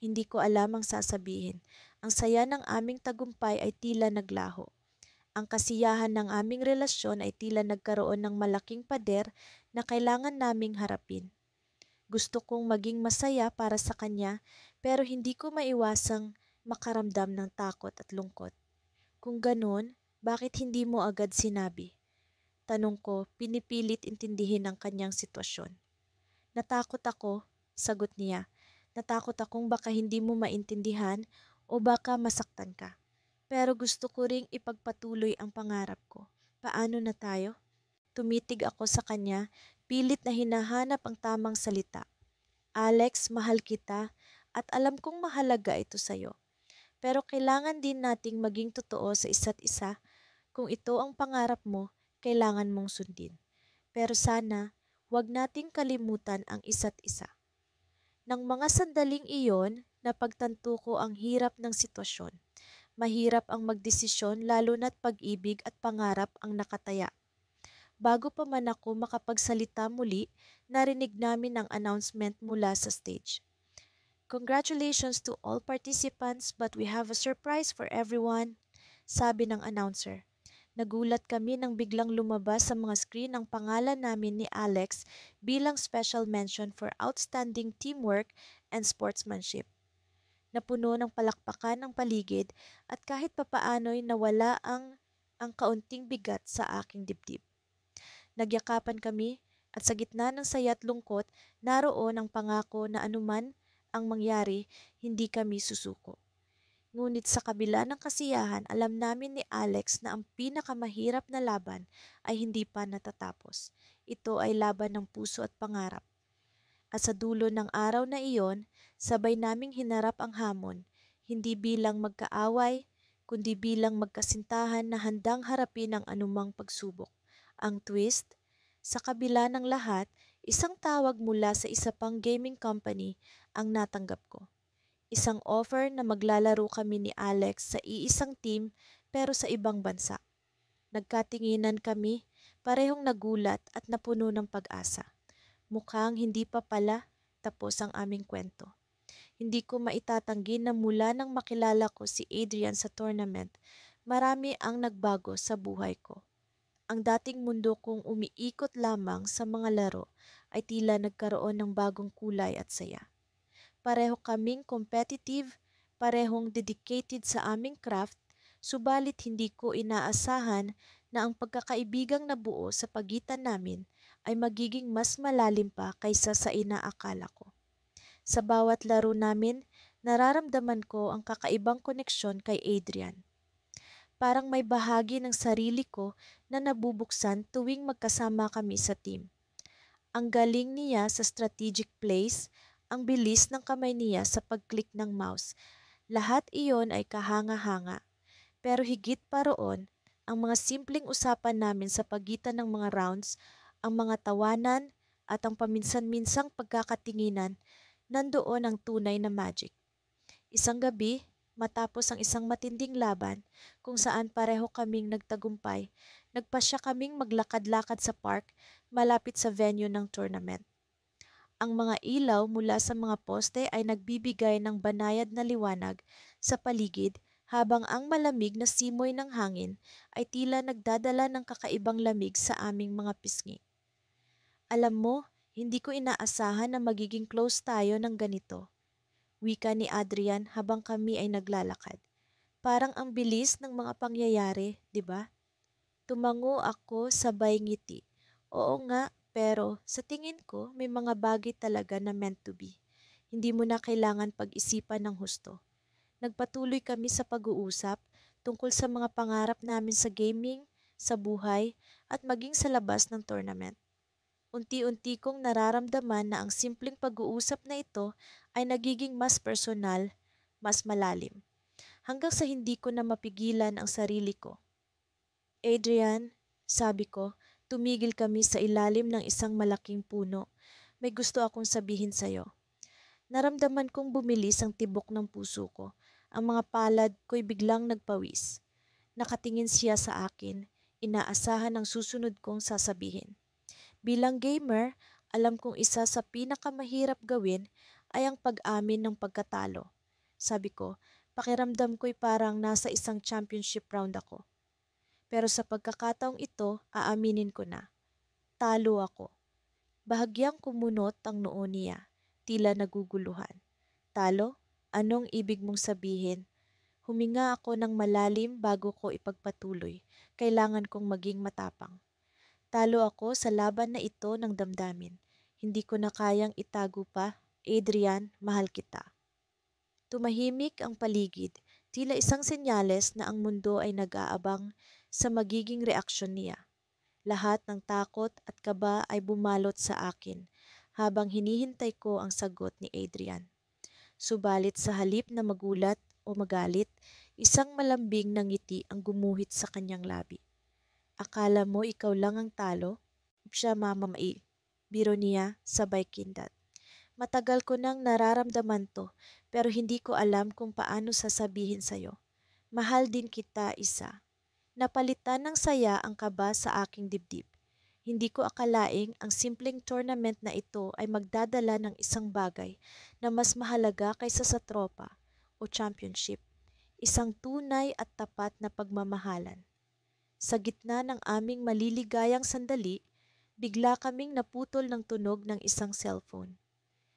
Hindi ko alam ang sasabihin. Ang saya ng aming tagumpay ay tila naglaho. Ang kasiyahan ng aming relasyon ay tila nagkaroon ng malaking pader na kailangan naming harapin. Gusto kong maging masaya para sa kanya pero hindi ko maiwasang makaramdam ng takot at lungkot. Kung ganun, bakit hindi mo agad sinabi? Tanong ko, pinipilit intindihin ang kanyang sitwasyon. Natakot ako, sagot niya. Natakot akong baka hindi mo maintindihan o baka masaktan ka. Pero gusto ko ring ipagpatuloy ang pangarap ko. Paano na tayo? Tumitig ako sa kanya, pilit na hinahanap ang tamang salita. Alex, mahal kita at alam kong mahalaga ito sa'yo. Pero kailangan din nating maging totoo sa isa't isa. Kung ito ang pangarap mo, kailangan mong sundin. Pero sana, huwag nating kalimutan ang isa't isa. Nang mga sandaling iyon, napagtanto ko ang hirap ng sitwasyon. Mahirap ang magdesisyon lalo na't pag-ibig at pangarap ang nakataya. Bago pa man ako makapagsalita muli, narinig namin ang announcement mula sa stage. Congratulations to all participants but we have a surprise for everyone, sabi ng announcer. Nagulat kami nang biglang lumabas sa mga screen ang pangalan namin ni Alex bilang special mention for outstanding teamwork and sportsmanship. Napuno ng palakpakan ang paligid at kahit papaano'y nawala ang kaunting bigat sa aking dibdib. Nagyakapan kami at sa gitna ng saya at lungkot, naroon ang pangako na anuman ang mangyari, hindi kami susuko. Ngunit sa kabila ng kasiyahan, alam namin ni Alex na ang pinakamahirap na laban ay hindi pa natatapos. Ito ay laban ng puso at pangarap. At sa dulo ng araw na iyon, sabay naming hinarap ang hamon, hindi bilang magkaaway, kundi bilang magkasintahan na handang harapin ang anumang pagsubok. Ang twist, sa kabila ng lahat, isang tawag mula sa isa pang gaming company ang natanggap ko. Isang offer na maglalaro kami ni Alex sa iisang team pero sa ibang bansa. Nagkatinginan kami, parehong nagulat at napuno ng pag-asa. Mukhang hindi pa pala tapos ang aming kwento. Hindi ko maitatanggi na mula nang makilala ko si Adrian sa tournament, marami ang nagbago sa buhay ko. Ang dating mundo kong umiikot lamang sa mga laro ay tila nagkaroon ng bagong kulay at saya. Pareho kaming competitive, parehong dedicated sa aming craft, subalit hindi ko inaasahan na ang pagkakaibigang nabuo sa pagitan namin ay magiging mas malalim pa kaysa sa inaakala ko. Sa bawat laro namin, nararamdaman ko ang kakaibang koneksyon kay Adrian. Parang may bahagi ng sarili ko na nabubuksan tuwing magkasama kami sa team. Ang galing niya sa strategic plays, ang bilis ng kamay niya sa pag-click ng mouse. Lahat iyon ay kahanga-hanga. Pero higit pa roon, ang mga simpleng usapan namin sa pagitan ng mga rounds, ang mga tawanan at ang paminsan-minsang pagkakatinginan, nandoon ang tunay na magic. Isang gabi, matapos ang isang matinding laban kung saan pareho kaming nagtagumpay, nagpasya kaming maglakad-lakad sa park malapit sa venue ng tournament. Ang mga ilaw mula sa mga poste ay nagbibigay ng banayad na liwanag sa paligid habang ang malamig na simoy ng hangin ay tila nagdadala ng kakaibang lamig sa aming mga pisngi. Alam mo, hindi ko inaasahan na magiging close tayo ng ganito. Wika ni Adrian habang kami ay naglalakad. Parang ang bilis ng mga pangyayari, di ba? Tumango ako sabay ngiti. Oo nga, pero sa tingin ko may mga bagay talaga na meant to be. Hindi mo na kailangan pag-isipan ng husto. Nagpatuloy kami sa pag-uusap tungkol sa mga pangarap namin sa gaming, sa buhay, at maging sa labas ng tournament. Unti-unti kong nararamdaman na ang simpleng pag-uusap na ito ay nagiging mas personal, mas malalim, hanggang sa hindi ko na mapigilan ang sarili ko. Adrian, sabi ko, tumigil kami sa ilalim ng isang malaking puno. May gusto akong sabihin sa'yo. Naramdaman kong bumilis ang tibok ng puso ko. Ang mga palad ko'y biglang nagpawis. Nakatingin siya sa akin, inaasahan ang susunod kong sasabihin. Bilang gamer, alam kong isa sa pinakamahirap gawin ay ang pag-amin ng pagkatalo. Sabi ko, pakiramdam ko'y parang nasa isang championship round ako. Pero sa pagkakataong ito, aaminin ko na. Talo ako. Bahagyang kumunot ang noo niya, tila naguguluhan. Talo? Anong ibig mong sabihin? Huminga ako ng malalim bago ko ipagpatuloy. Kailangan kong maging matapang. Talo ako sa laban na ito ng damdamin. Hindi ko na kayang itago pa. Adrian, mahal kita. Tumahimik ang paligid, tila isang senyales na ang mundo ay nag-aabang sa magiging reaksyon niya. Lahat ng takot at kaba ay bumalot sa akin habang hinihintay ko ang sagot ni Adrian. Subalit sa halip na magulat o magalit, isang malambing na ngiti ang gumuhit sa kanyang labi. Akala mo ikaw lang ang talo? Siya mamamai. Biro niya sabay kindat. Matagal ko nang nararamdaman to, pero hindi ko alam kung paano sasabihin sa'yo. Mahal din kita, isa. Napalitan ng saya ang kaba sa aking dibdib. Hindi ko akalaing ang simpleng tournament na ito ay magdadala ng isang bagay na mas mahalaga kaysa sa tropa o championship. Isang tunay at tapat na pagmamahalan. Sa gitna ng aming maliligayang sandali, bigla kaming naputol ng tunog ng isang cellphone.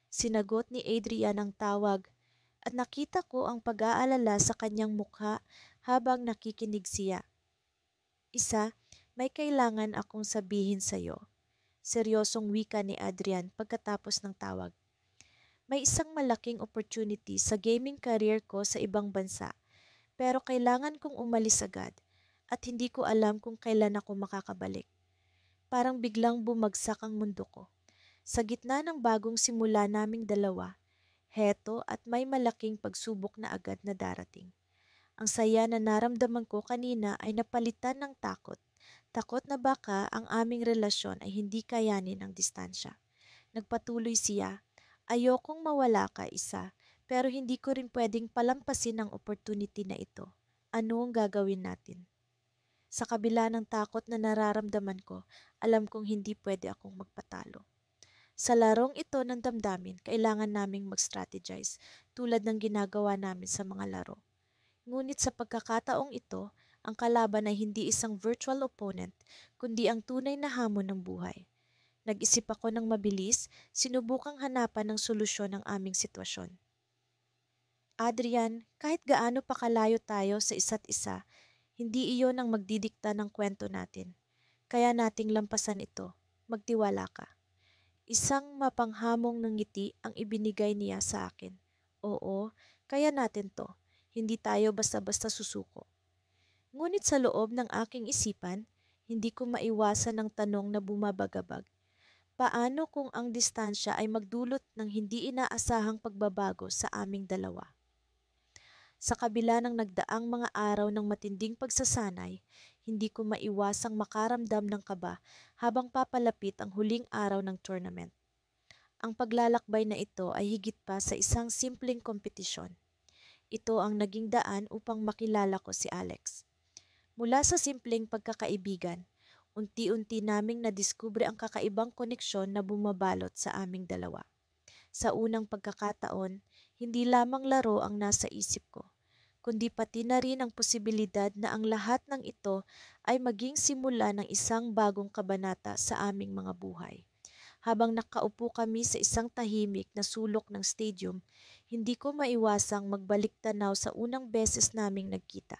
Sinagot ni Adrian ang tawag at nakita ko ang pag-aalala sa kanyang mukha habang nakikinig siya. Isa, may kailangan akong sabihin sa'yo. Seryosong wika ni Adrian pagkatapos ng tawag. May isang malaking opportunity sa gaming career ko sa ibang bansa, pero kailangan kong umalis agad at hindi ko alam kung kailan ako makakabalik. Parang biglang bumagsak ang mundo ko. Sa gitna ng bagong simula naming dalawa, heto at may malaking pagsubok na agad na darating. Ang saya na naramdaman ko kanina ay napalitan ng takot. Takot na baka ang aming relasyon ay hindi kayanin ang distansya. Nagpatuloy siya, ayokong mawala ka, isa, pero hindi ko rin pwedeng palampasin ang opportunity na ito. Ano ang gagawin natin? Sa kabila ng takot na nararamdaman ko, alam kong hindi pwede akong magpatalo. Sa larong ito ng damdamin, kailangan naming mag-strategize tulad ng ginagawa namin sa mga laro. Ngunit sa pagkakataong ito, ang kalaban ay hindi isang virtual opponent, kundi ang tunay na hamon ng buhay. Nag-isip ako ng mabilis, sinubukang hanapan ng solusyon ng aming sitwasyon. Adrian, kahit gaano pa kalayo tayo sa isa't isa, hindi iyon ang magdidikta ng kwento natin. Kaya nating lampasan ito. Magtiwala ka. Isang mapanghamong ng ngiti ang ibinigay niya sa akin. Oo, kaya natin to. Hindi tayo basta-basta susuko. Ngunit sa loob ng aking isipan, hindi ko maiwasan ng tanong na bumabagabag. Paano kung ang distansya ay magdulot ng hindi inaasahang pagbabago sa aming dalawa? Sa kabila ng nagdaang mga araw ng matinding pagsasanay, hindi ko maiwasang makaramdam ng kaba habang papalapit ang huling araw ng tournament. Ang paglalakbay na ito ay higit pa sa isang simpleng kompetisyon. Ito ang naging daan upang makilala ko si Alex. Mula sa simpleng pagkakaibigan, unti-unti naming nadiskubre ang kakaibang koneksyon na bumabalot sa aming dalawa. Sa unang pagkakataon, hindi lamang laro ang nasa isip ko, kundi pati na rin ang posibilidad na ang lahat ng ito ay maging simula ng isang bagong kabanata sa aming mga buhay. Habang nakaupo kami sa isang tahimik na sulok ng stadium, hindi ko maiwasang magbalik tanaw sa unang beses naming nagkita.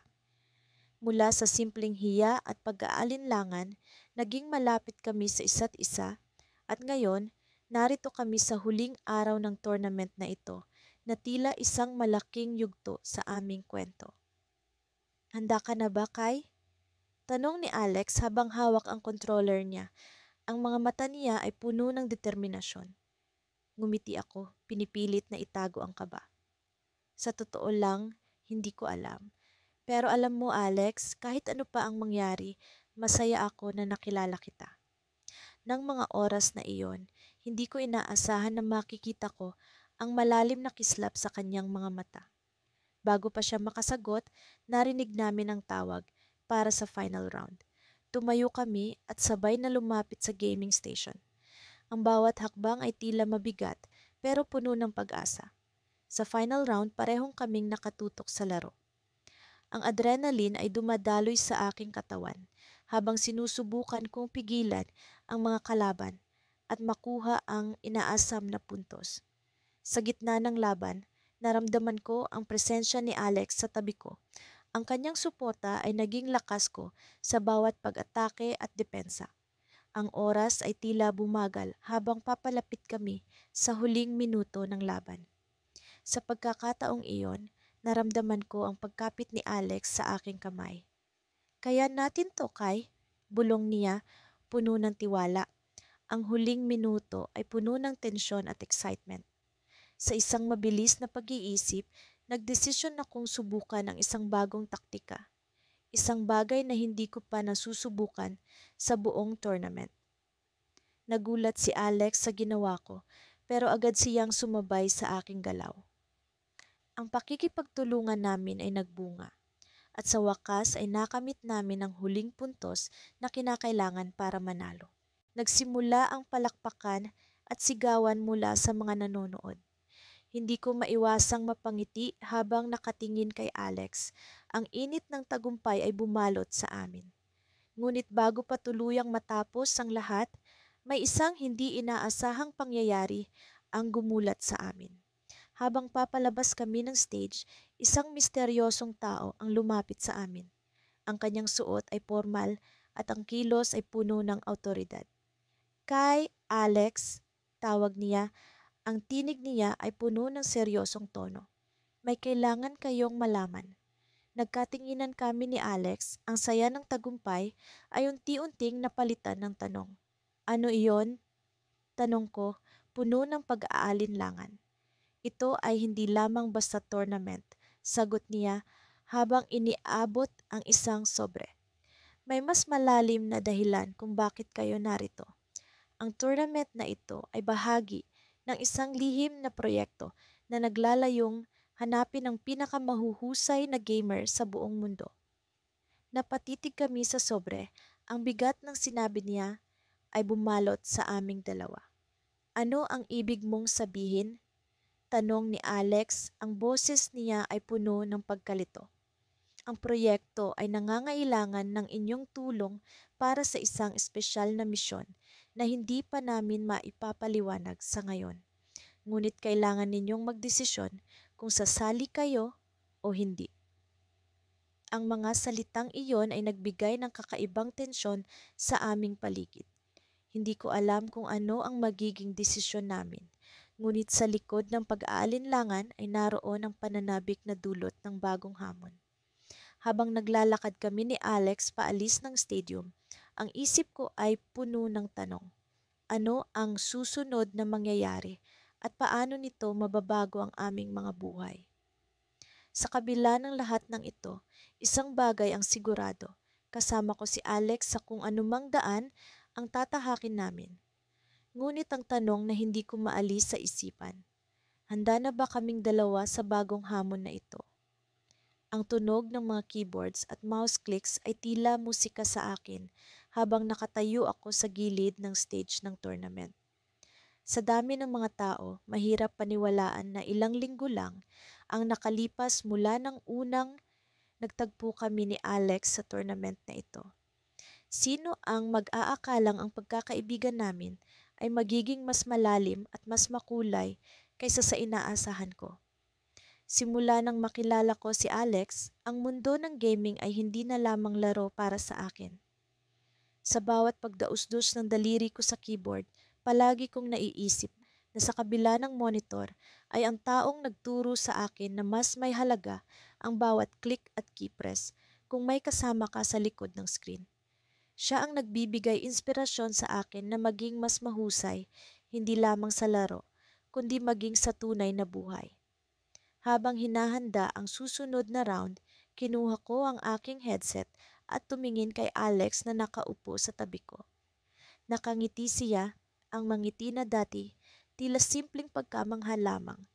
Mula sa simpleng hiya at pag-aalinlangan, naging malapit kami sa isa't isa at ngayon, narito kami sa huling araw ng tournament na ito na tila isang malaking yugto sa aming kwento. Handa ka na ba, Kai? Tanong ni Alex habang hawak ang controller niya. Ang mga mata niya ay puno ng determinasyon. Ngumiti ako, pinipilit na itago ang kaba. Sa totoo lang, hindi ko alam. Pero alam mo Alex, kahit ano pa ang mangyari, masaya ako na nakilala kita. Nang mga oras na iyon, hindi ko inaasahan na makikita ko ang malalim na kislap sa kanyang mga mata. Bago pa siya makasagot, narinig namin ang tawag para sa final round. Tumayo kami at sabay na lumapit sa gaming station. Ang bawat hakbang ay tila mabigat pero puno ng pag-asa. Sa final round, parehong kaming nakatutok sa laro. Ang adrenaline ay dumadaloy sa aking katawan habang sinusubukan kong pigilan ang mga kalaban at makuha ang inaasam na puntos. Sa gitna ng laban, naramdaman ko ang presensya ni Alex sa tabi ko. Ang kanyang suporta ay naging lakas ko sa bawat pag-atake at depensa. Ang oras ay tila bumagal habang papalapit kami sa huling minuto ng laban. Sa pagkakataong iyon, naramdaman ko ang pagkapit ni Alex sa aking kamay. Kaya natin to, Kai. Bulong niya, puno ng tiwala. Ang huling minuto ay puno ng tensyon at excitement. Sa isang mabilis na pag-iisip, nagdesisyon akong subukan ang isang bagong taktika. Isang bagay na hindi ko pa nasusubukan sa buong tournament. Nagulat si Alex sa ginawa ko, pero agad siyang sumabay sa aking galaw. Ang pakikipagtulungan namin ay nagbunga at sa wakas ay nakamit namin ang huling puntos na kinakailangan para manalo. Nagsimula ang palakpakan at sigawan mula sa mga nanonood. Hindi ko maiwasang mapangiti habang nakatingin kay Alex. Ang init ng tagumpay ay bumalot sa amin. Ngunit bago pa tuluyang matapos ang lahat, may isang hindi inaasahang pangyayari ang gumulat sa amin. Habang papalabas kami ng stage, isang misteryosong tao ang lumapit sa amin. Ang kanyang suot ay formal at ang kilos ay puno ng autoridad. Kay Alex, tawag niya, ang tinig niya ay puno ng seryosong tono. May kailangan kayong malaman. Nagkatinginan kami ni Alex, ang saya ng tagumpay ay unti-unting napalitan ng tanong. Ano iyon? Tanong ko, puno ng pag-aalinlangan. Ito ay hindi lamang basta tournament, sagot niya habang iniabot ang isang sobre. May mas malalim na dahilan kung bakit kayo narito. Ang tournament na ito ay bahagi ng isang lihim na proyekto na naglalayong hanapin ang pinakamahuhusay na gamer sa buong mundo. Napatitig kami sa sobre, ang bigat ng sinabi niya ay bumalot sa aming dalawa. Ano ang ibig mong sabihin? Tanong ni Alex, ang boses niya ay puno ng pagkalito. Ang proyekto ay nangangailangan ng inyong tulong para sa isang espesyal na misyon na hindi pa namin maipapaliwanag sa ngayon. Ngunit kailangan ninyong magdesisyon kung sasali kayo o hindi. Ang mga salitang iyon ay nagbigay ng kakaibang tensyon sa aming paligid. Hindi ko alam kung ano ang magiging desisyon namin. Ngunit sa likod ng pag-aalinlangan ay naroon ang pananabik na dulot ng bagong hamon. Habang naglalakad kami ni Alex paalis ng stadium, ang isip ko ay puno ng tanong. Ano ang susunod na mangyayari at paano nito mababago ang aming mga buhay? Sa kabila ng lahat ng ito, isang bagay ang sigurado. Kasama ko si Alex sa kung anumang daan ang tatahakin namin. Ngunit ang tanong na hindi ko maalis sa isipan, handa na ba kaming dalawa sa bagong hamon na ito? Ang tunog ng mga keyboards at mouse clicks ay tila musika sa akin habang nakatayo ako sa gilid ng stage ng tournament. Sa dami ng mga tao, mahirap paniwalaan na ilang linggo lang ang nakalipas mula ng unang nagtagpo kami ni Alex sa tournament na ito. Sino ang mag-aakalang ang pagkakaibigan namin ay magiging mas malalim at mas makulay kaysa sa inaasahan ko. Simula nang makilala ko si Alex, ang mundo ng gaming ay hindi na lamang laro para sa akin. Sa bawat pagdausdos ng daliri ko sa keyboard, palagi kong naiisip na sa kabila ng monitor ay ang taong nagturo sa akin na mas may halaga ang bawat click at key press kung may kasama ka sa likod ng screen. Siya ang nagbibigay inspirasyon sa akin na maging mas mahusay, hindi lamang sa laro, kundi maging sa tunay na buhay. Habang hinahanda ang susunod na round, kinuha ko ang aking headset at tumingin kay Alex na nakaupo sa tabi ko. Nakangiti siya, ang mangiti na dati, tila simpleng pagkamangha lamang.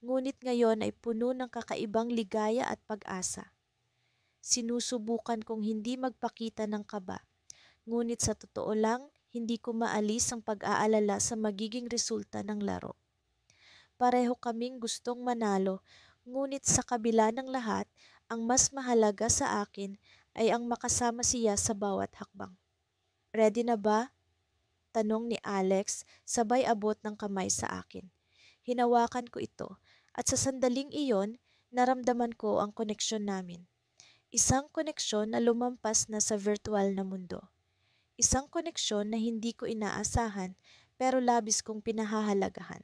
Ngunit ngayon ay puno ng kakaibang ligaya at pag-asa. Sinusubukan kong hindi magpakita ng kaba, ngunit sa totoo lang, hindi ko maalis ang pag-aalala sa magiging resulta ng laro. Pareho kaming gustong manalo, ngunit sa kabila ng lahat, ang mas mahalaga sa akin ay ang makasama siya sa bawat hakbang. Ready na ba? Tanong ni Alex, sabay abot ng kamay sa akin. Hinawakan ko ito at sa sandaling iyon, naramdaman ko ang koneksyon namin. Isang koneksyon na lumampas na sa virtual na mundo. Isang koneksyon na hindi ko inaasahan pero labis kong pinahahalagahan.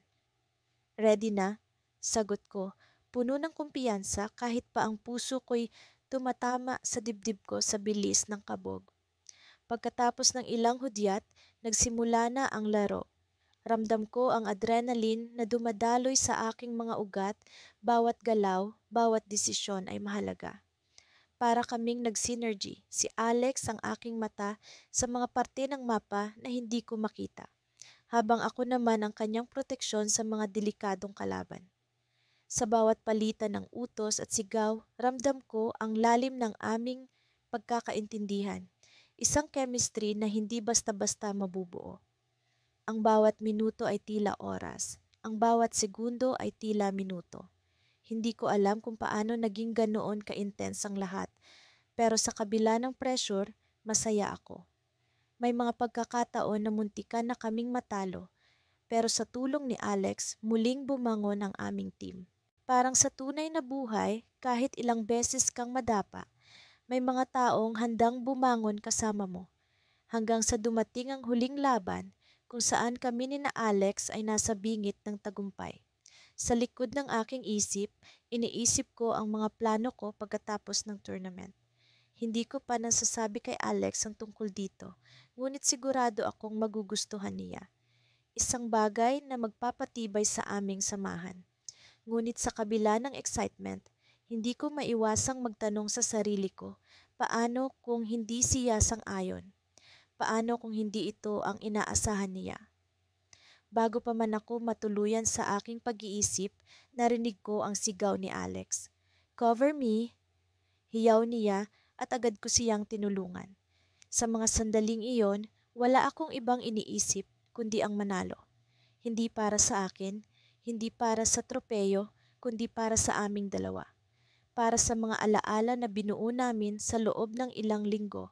Ready na? Sagot ko, puno ng kumpiyansa kahit pa ang puso ko'y tumatama sa dibdib ko sa bilis ng kabog. Pagkatapos ng ilang hudyat, nagsimula na ang laro. Ramdam ko ang adrenaline na dumadaloy sa aking mga ugat, bawat galaw, bawat desisyon ay mahalaga. Para kaming nag-synergy, si Alex ang aking mata sa mga parte ng mapa na hindi ko makita, habang ako naman ang kanyang proteksyon sa mga delikadong kalaban. Sa bawat palitan ng utos at sigaw, ramdam ko ang lalim ng aming pagkakaintindihan, isang chemistry na hindi basta-basta mabubuo. Ang bawat minuto ay tila oras, ang bawat segundo ay tila minuto. Hindi ko alam kung paano naging ganoon ka-intense ang lahat, pero sa kabila ng pressure, masaya ako. May mga pagkakataon na muntikan na kaming matalo, pero sa tulong ni Alex, muling bumangon ang aming team. Parang sa tunay na buhay, kahit ilang beses kang madapa, may mga taong handang bumangon kasama mo. Hanggang sa dumating ang huling laban, kung saan kami ni na Alex ay nasa bingit ng tagumpay. Sa likod ng aking isip, iniisip ko ang mga plano ko pagkatapos ng tournament. Hindi ko pa nasasabi kay Alex ang tungkol dito, ngunit sigurado akong magugustuhan niya. Isang bagay na magpapatibay sa aming samahan. Ngunit sa kabila ng excitement, hindi ko maiwasang magtanong sa sarili ko, paano kung hindi siya sang-ayon? Paano kung hindi ito ang inaasahan niya? Bago pa man ako matuluyan sa aking pag-iisip, narinig ko ang sigaw ni Alex. Cover me! Hiyaw niya at agad ko siyang tinulungan. Sa mga sandaling iyon, wala akong ibang iniisip kundi ang manalo. Hindi para sa akin, hindi para sa tropeyo, kundi para sa aming dalawa. Para sa mga alaala na binuo namin sa loob ng ilang linggo,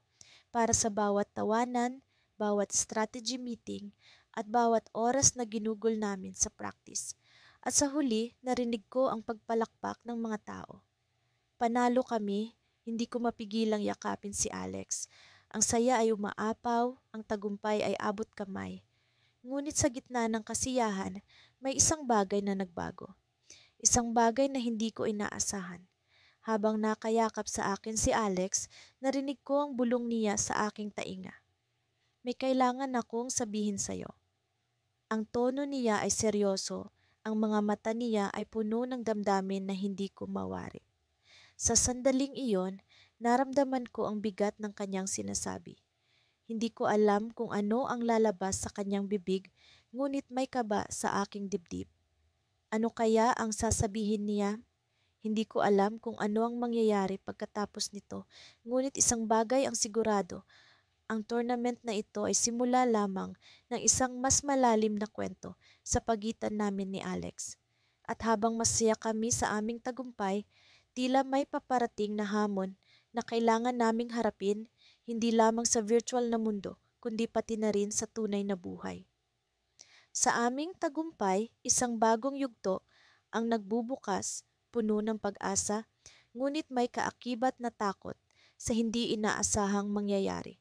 para sa bawat tawanan, bawat strategy meeting, at bawat oras na ginugol namin sa practice. At sa huli, narinig ko ang pagpalakpak ng mga tao. Panalo kami, hindi ko mapigilang yakapin si Alex. Ang saya ay umaapaw, ang tagumpay ay abot kamay. Ngunit sa gitna ng kasiyahan, may isang bagay na nagbago. Isang bagay na hindi ko inaasahan. Habang nakayakap sa akin si Alex, narinig ko ang bulong niya sa aking tainga. May kailangan akong sabihin sa'yo. Ang tono niya ay seryoso, ang mga mata niya ay puno ng damdamin na hindi ko mawari. Sa sandaling iyon, naramdaman ko ang bigat ng kanyang sinasabi. Hindi ko alam kung ano ang lalabas sa kanyang bibig, ngunit may kaba sa aking dibdib. Ano kaya ang sasabihin niya? Hindi ko alam kung ano ang mangyayari pagkatapos nito, ngunit isang bagay ang sigurado. Ang tournament na ito ay simula lamang ng isang mas malalim na kwento sa pagitan namin ni Alex. At habang masaya kami sa aming tagumpay, tila may paparating na hamon na kailangan naming harapin, hindi lamang sa virtual na mundo, kundi pati na rin sa tunay na buhay. Sa aming tagumpay, isang bagong yugto ang nagbubukas, puno ng pag-asa, ngunit may kaakibat na takot sa hindi inaasahang mangyayari.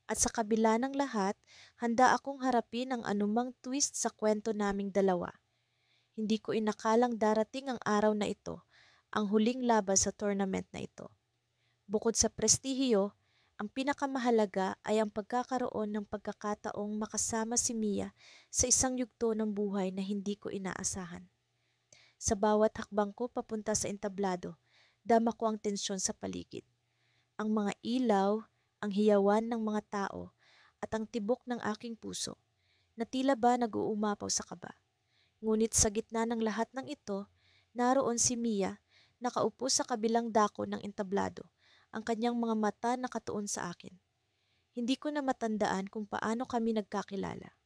At sa kabila ng lahat, handa akong harapin ang anumang twist sa kwento naming dalawa. Hindi ko inakalang darating ang araw na ito, ang huling laban sa tournament na ito. Bukod sa prestihiyo, ang pinakamahalaga ay ang pagkakaroon ng pagkakataong makasama si Mia sa isang yugto ng buhay na hindi ko inaasahan. Sa bawat hakbang ko papunta sa entablado, dama ko ang tensyon sa paligid. Ang mga ilaw, ang hiyawan ng mga tao, at ang tibok ng aking puso, na tila ba nag-uumapaw sa kaba. Ngunit sa gitna ng lahat ng ito, naroon si Mia, nakaupo sa kabilang dako ng entablado, ang kanyang mga mata nakatuon sa akin. Hindi ko na matandaan kung paano kami nagkakilala.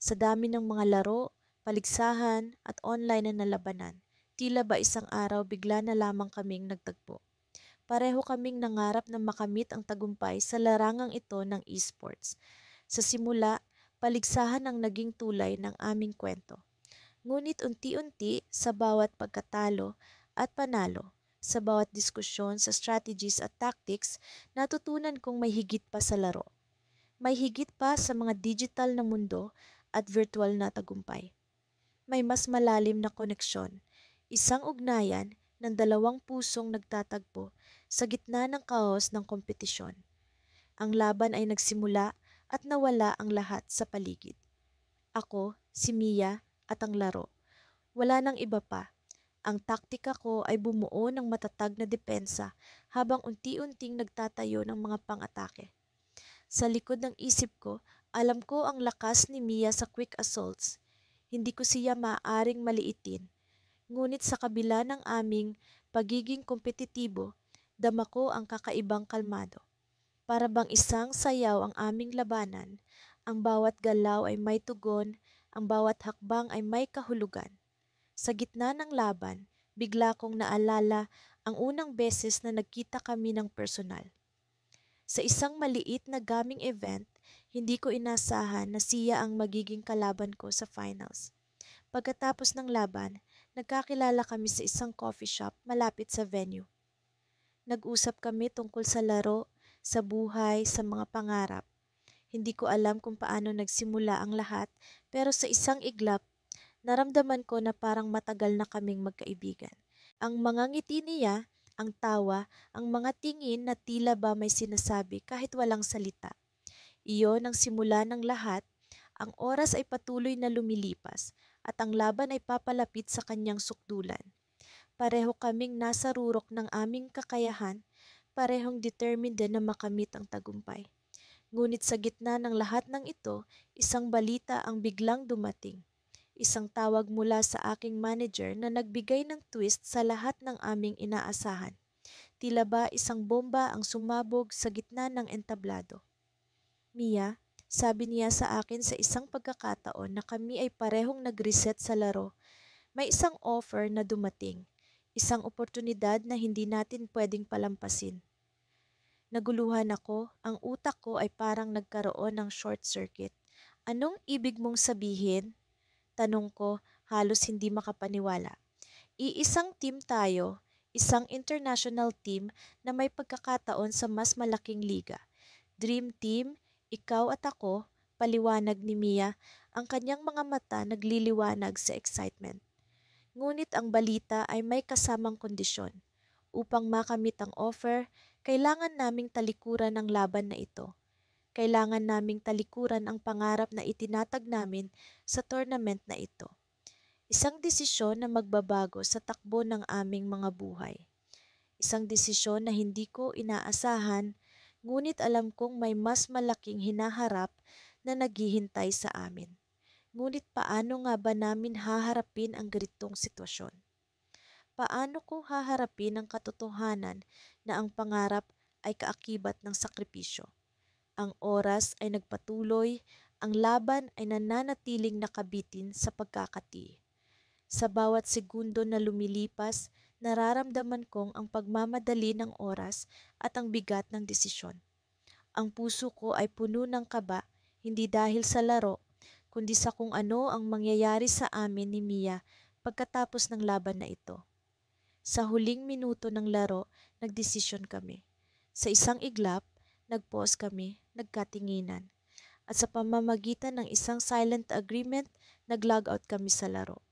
Sa dami ng mga laro, paligsahan at online na nalabanan, tila ba isang araw bigla na lamang kaming nagtagpo. Pareho kaming nangarap na makamit ang tagumpay sa larangang ito ng esports. Sa simula, paligsahan ang naging tulay ng aming kwento. Ngunit unti-unti sa bawat pagkatalo at panalo, sa bawat diskusyon sa strategies at tactics, natutunan kong may higit pa sa laro. May higit pa sa mga digital na mundo at virtual na tagumpay. May mas malalim na koneksyon, isang ugnayan ng dalawang pusong nagtatagpo sa gitna ng kaos ng kompetisyon. Ang laban ay nagsimula at nawala ang lahat sa paligid. Ako, si Mia, at ang laro. Wala nang iba pa. Ang taktika ko ay bumuo ng matatag na depensa habang unti-unting nagtatayo ng mga pang-atake. Sa likod ng isip ko, alam ko ang lakas ni Mia sa quick assaults. Hindi ko siya maaaring maliitin. Ngunit sa kabila ng aming pagiging kompetitibo, dama ko ang kakaibang kalmado. Para bang isang sayaw ang aming labanan, ang bawat galaw ay may tugon, ang bawat hakbang ay may kahulugan. Sa gitna ng laban, bigla kong naalala ang unang beses na nagkita kami ng personal. Sa isang maliit na gaming event, hindi ko inasahan na siya ang magiging kalaban ko sa finals. Pagkatapos ng laban, nagkakilala kami sa isang coffee shop malapit sa venue. Nag-usap kami tungkol sa laro, sa buhay, sa mga pangarap. Hindi ko alam kung paano nagsimula ang lahat, pero sa isang iglap, naramdaman ko na parang matagal na kaming magkaibigan. Ang mga ngiti niya, ang tawa, ang mga tingin na tila ba may sinasabi kahit walang salita. Iyon ang simula ng lahat. Ang oras ay patuloy na lumilipas at ang laban ay papalapit sa kanyang sukdulan. Pareho kaming nasa rurok ng aming kakayahan, parehong determined din na makamit ang tagumpay. Ngunit sa gitna ng lahat ng ito, isang balita ang biglang dumating. Isang tawag mula sa aking manager na nagbigay ng twist sa lahat ng aming inaasahan. Tila ba isang bomba ang sumabog sa gitna ng entablado. Mia, sabi niya sa akin sa isang pagkakataon na kami ay parehong nag-reset sa laro. May isang offer na dumating. Isang oportunidad na hindi natin pwedeng palampasin. Naguluhan ako, ang utak ko ay parang nagkaroon ng short circuit. Anong ibig mong sabihin? Tanong ko, halos hindi makapaniwala. Iisang team tayo, isang international team na may pagkakataon sa mas malaking liga. Dream team, ikaw at ako, paliwanag ni Mia, ang kanyang mga mata nagliliwanag sa excitement. Ngunit ang balita ay may kasamang kondisyon. Upang makamit ang offer, kailangan naming talikuran ang laban na ito. Kailangan naming talikuran ang pangarap na itinatag namin sa tournament na ito. Isang desisyon na magbabago sa takbo ng aming mga buhay. Isang desisyon na hindi ko inaasahan, ngunit alam kong may mas malaking hinaharap na naghihintay sa amin. Ngunit paano nga ba namin haharapin ang ganitong sitwasyon? Paano ko haharapin ang katotohanan na ang pangarap ay kaakibat ng sakripisyo? Ang oras ay nagpatuloy, ang laban ay nananatiling nakabitin sa pagkakati. Sa bawat segundo na lumilipas, nararamdaman kong ang pagmamadali ng oras at ang bigat ng desisyon. Ang puso ko ay puno ng kaba, hindi dahil sa laro, kundi sa kung ano ang mangyayari sa amin ni Mia pagkatapos ng laban na ito. Sa huling minuto ng laro, nagdesisyon kami. Sa isang iglap, nag-pause kami, nagkatinginan. At sa pamamagitan ng isang silent agreement, nag-log out kami sa laro.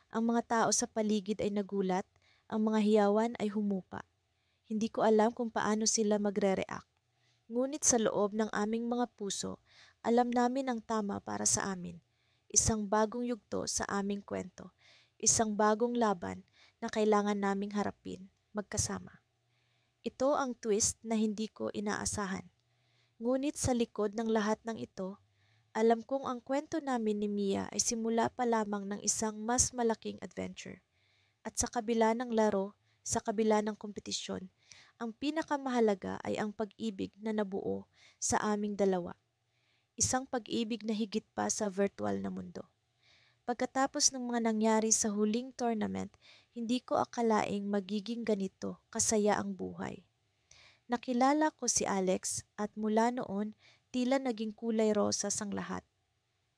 Ang mga tao sa paligid ay nagulat, ang mga hiyawan ay humupa. Hindi ko alam kung paano sila magre-react. Ngunit sa loob ng aming mga puso, alam namin ang tama para sa amin. Isang bagong yugto sa aming kwento. Isang bagong laban na kailangan naming harapin magkasama. Ito ang twist na hindi ko inaasahan. Ngunit sa likod ng lahat ng ito, alam kong ang kwento namin ni Mia ay simula pa lamang ng isang mas malaking adventure. At sa kabila ng laro, sa kabila ng kompetisyon, ang pinakamahalaga ay ang pag-ibig na nabuo sa aming dalawa. Isang pag-ibig na higit pa sa virtual na mundo. Pagkatapos ng mga nangyari sa huling tournament, hindi ko akalaing magiging ganito kasaya ang buhay. Nakilala ko si Alex at mula noon tila naging kulay rosas ang lahat.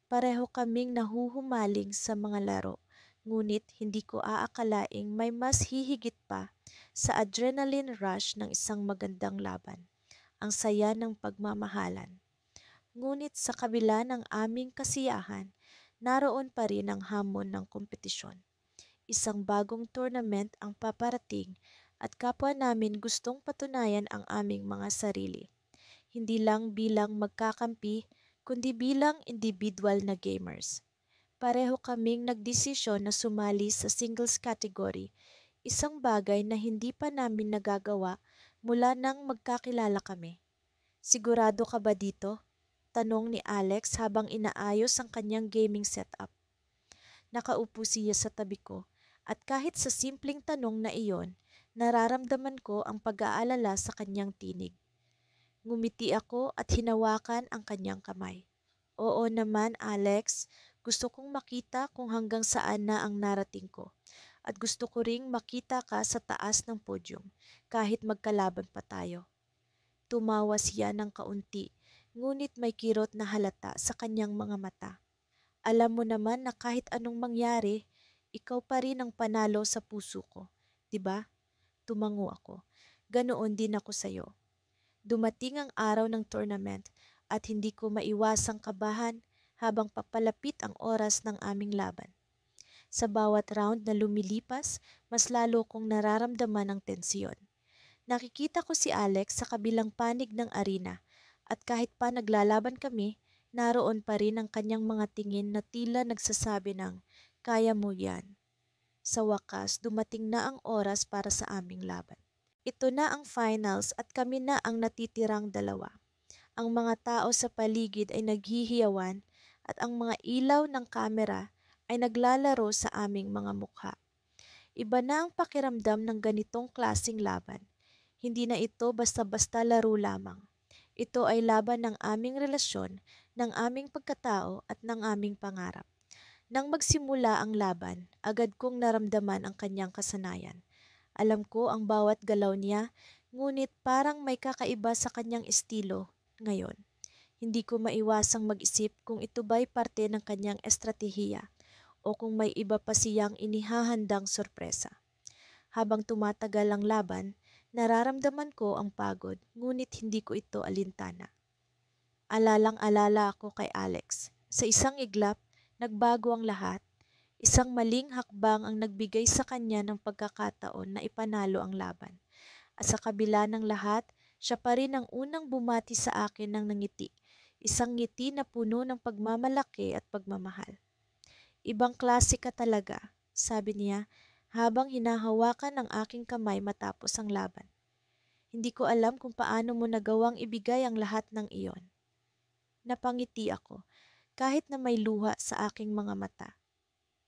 Pareho kaming nahuhumaling sa mga laro, ngunit hindi ko aakalaing may mas hihigit pa sa adrenaline rush ng isang magandang laban, ang saya ng pagmamahalan. Ngunit sa kabila ng aming kasiyahan, naroon pa rin ang hamon ng kompetisyon. Isang bagong tournament ang paparating at kapwa namin gustong patunayan ang aming mga sarili. Hindi lang bilang magkakampi, kundi bilang individual na gamers. Pareho kaming nagdesisyon na sumali sa singles category, isang bagay na hindi pa namin nagagawa mula nang magkakilala kami. Sigurado ka ba dito? Tanong ni Alex habang inaayos ang kanyang gaming setup. Nakaupo siya sa tabi ko at kahit sa simpleng tanong na iyon, nararamdaman ko ang pag-aalala sa kanyang tinig. Ngumiti ako at hinawakan ang kanyang kamay. Oo naman, Alex. Gusto kong makita kung hanggang saan na ang narating ko. At gusto ko ring makita ka sa taas ng podium, kahit magkalaban pa tayo. Tumawa siya ng kaunti, ngunit may kirot na halata sa kanyang mga mata. Alam mo naman na kahit anong mangyari, ikaw pa rin ang panalo sa puso ko, 'di ba? Tumango ako. Ganoon din ako sa'yo. Dumating ang araw ng tournament at hindi ko maiwasang kabahan habang papalapit ang oras ng aming laban. Sa bawat round na lumilipas, mas lalo kong nararamdaman ang tensyon. Nakikita ko si Alex sa kabilang panig ng arena at kahit pa naglalaban kami, naroon pa rin ang kanyang mga tingin na tila nagsasabi ng, "Kaya mo yan." Sa wakas, dumating na ang oras para sa aming laban. Ito na ang finals at kami na ang natitirang dalawa. Ang mga tao sa paligid ay naghihiyawan at ang mga ilaw ng kamera ay naglalaro sa aming mga mukha. Iba na ang pakiramdam ng ganitong klasing laban. Hindi na ito basta-basta laro lamang. Ito ay laban ng aming relasyon, ng aming pagkatao at ng aming pangarap. Nang magsimula ang laban, agad kong naramdaman ang kanyang kasanayan. Alam ko ang bawat galaw niya, ngunit parang may kakaiba sa kanyang estilo ngayon. Hindi ko maiwasang mag-isip kung ito ba'y parte ng kanyang estratehiya o kung may iba pa siyang inihahandang sorpresa. Habang tumatagal ang laban, nararamdaman ko ang pagod, ngunit hindi ko ito alintana. Alalang-alala ako kay Alex. Sa isang iglap, nagbago ang lahat. Isang maling hakbang ang nagbigay sa kanya ng pagkakataon na ipanalo ang laban. At sa kabila ng lahat, siya pa rin ang unang bumati sa akin ng nangiti. Isang ngiti na puno ng pagmamalaki at pagmamahal. Ibang klase ka talaga, sabi niya habang hinahawakan ang aking kamay matapos ang laban. Hindi ko alam kung paano mo nagawang ibigay ang lahat ng iyon. Napangiti ako, kahit na may luha sa aking mga mata.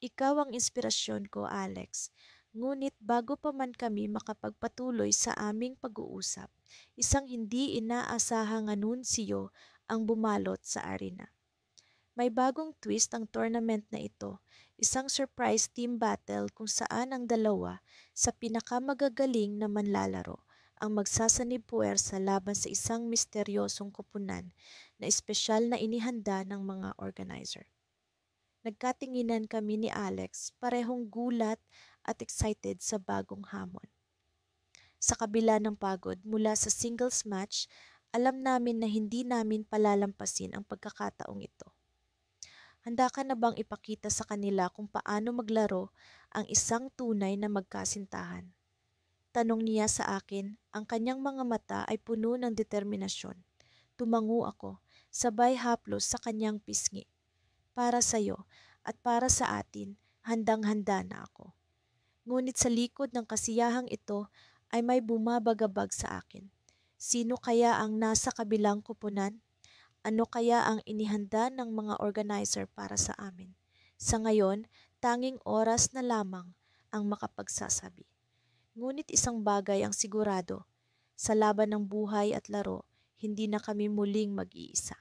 Ikaw ang inspirasyon ko, Alex. Ngunit bago pa man kami makapagpatuloy sa aming pag-uusap, isang hindi inaasahang anunsiyo ang bumalot sa arena. May bagong twist ang tournament na ito, isang surprise team battle kung saan ang dalawa sa pinakamagagaling na manlalaro ang magsasanib puwersa laban sa isang misteryosong koponan na espesyal na inihanda ng mga organizer. Nagkatinginan kami ni Alex, parehong gulat at excited sa bagong hamon. Sa kabila ng pagod mula sa singles match, alam namin na hindi namin palalampasin ang pagkakataong ito. Handa ka na bang ipakita sa kanila kung paano maglaro ang isang tunay na magkasintahan? Tanong niya sa akin, ang kanyang mga mata ay puno ng determinasyon. Tumango ako, sabay haplos sa kanyang pisngi. Para sa'yo at para sa atin, handang-handa na ako. Ngunit sa likod ng kasiyahang ito ay may bumabagabag sa akin. Sino kaya ang nasa kabilang kuponan? Ano kaya ang inihanda ng mga organizer para sa amin? Sa ngayon, tanging oras na lamang ang makapagsasabi. Ngunit isang bagay ang sigurado, sa laban ng buhay at laro, hindi na kami muling mag-iisa.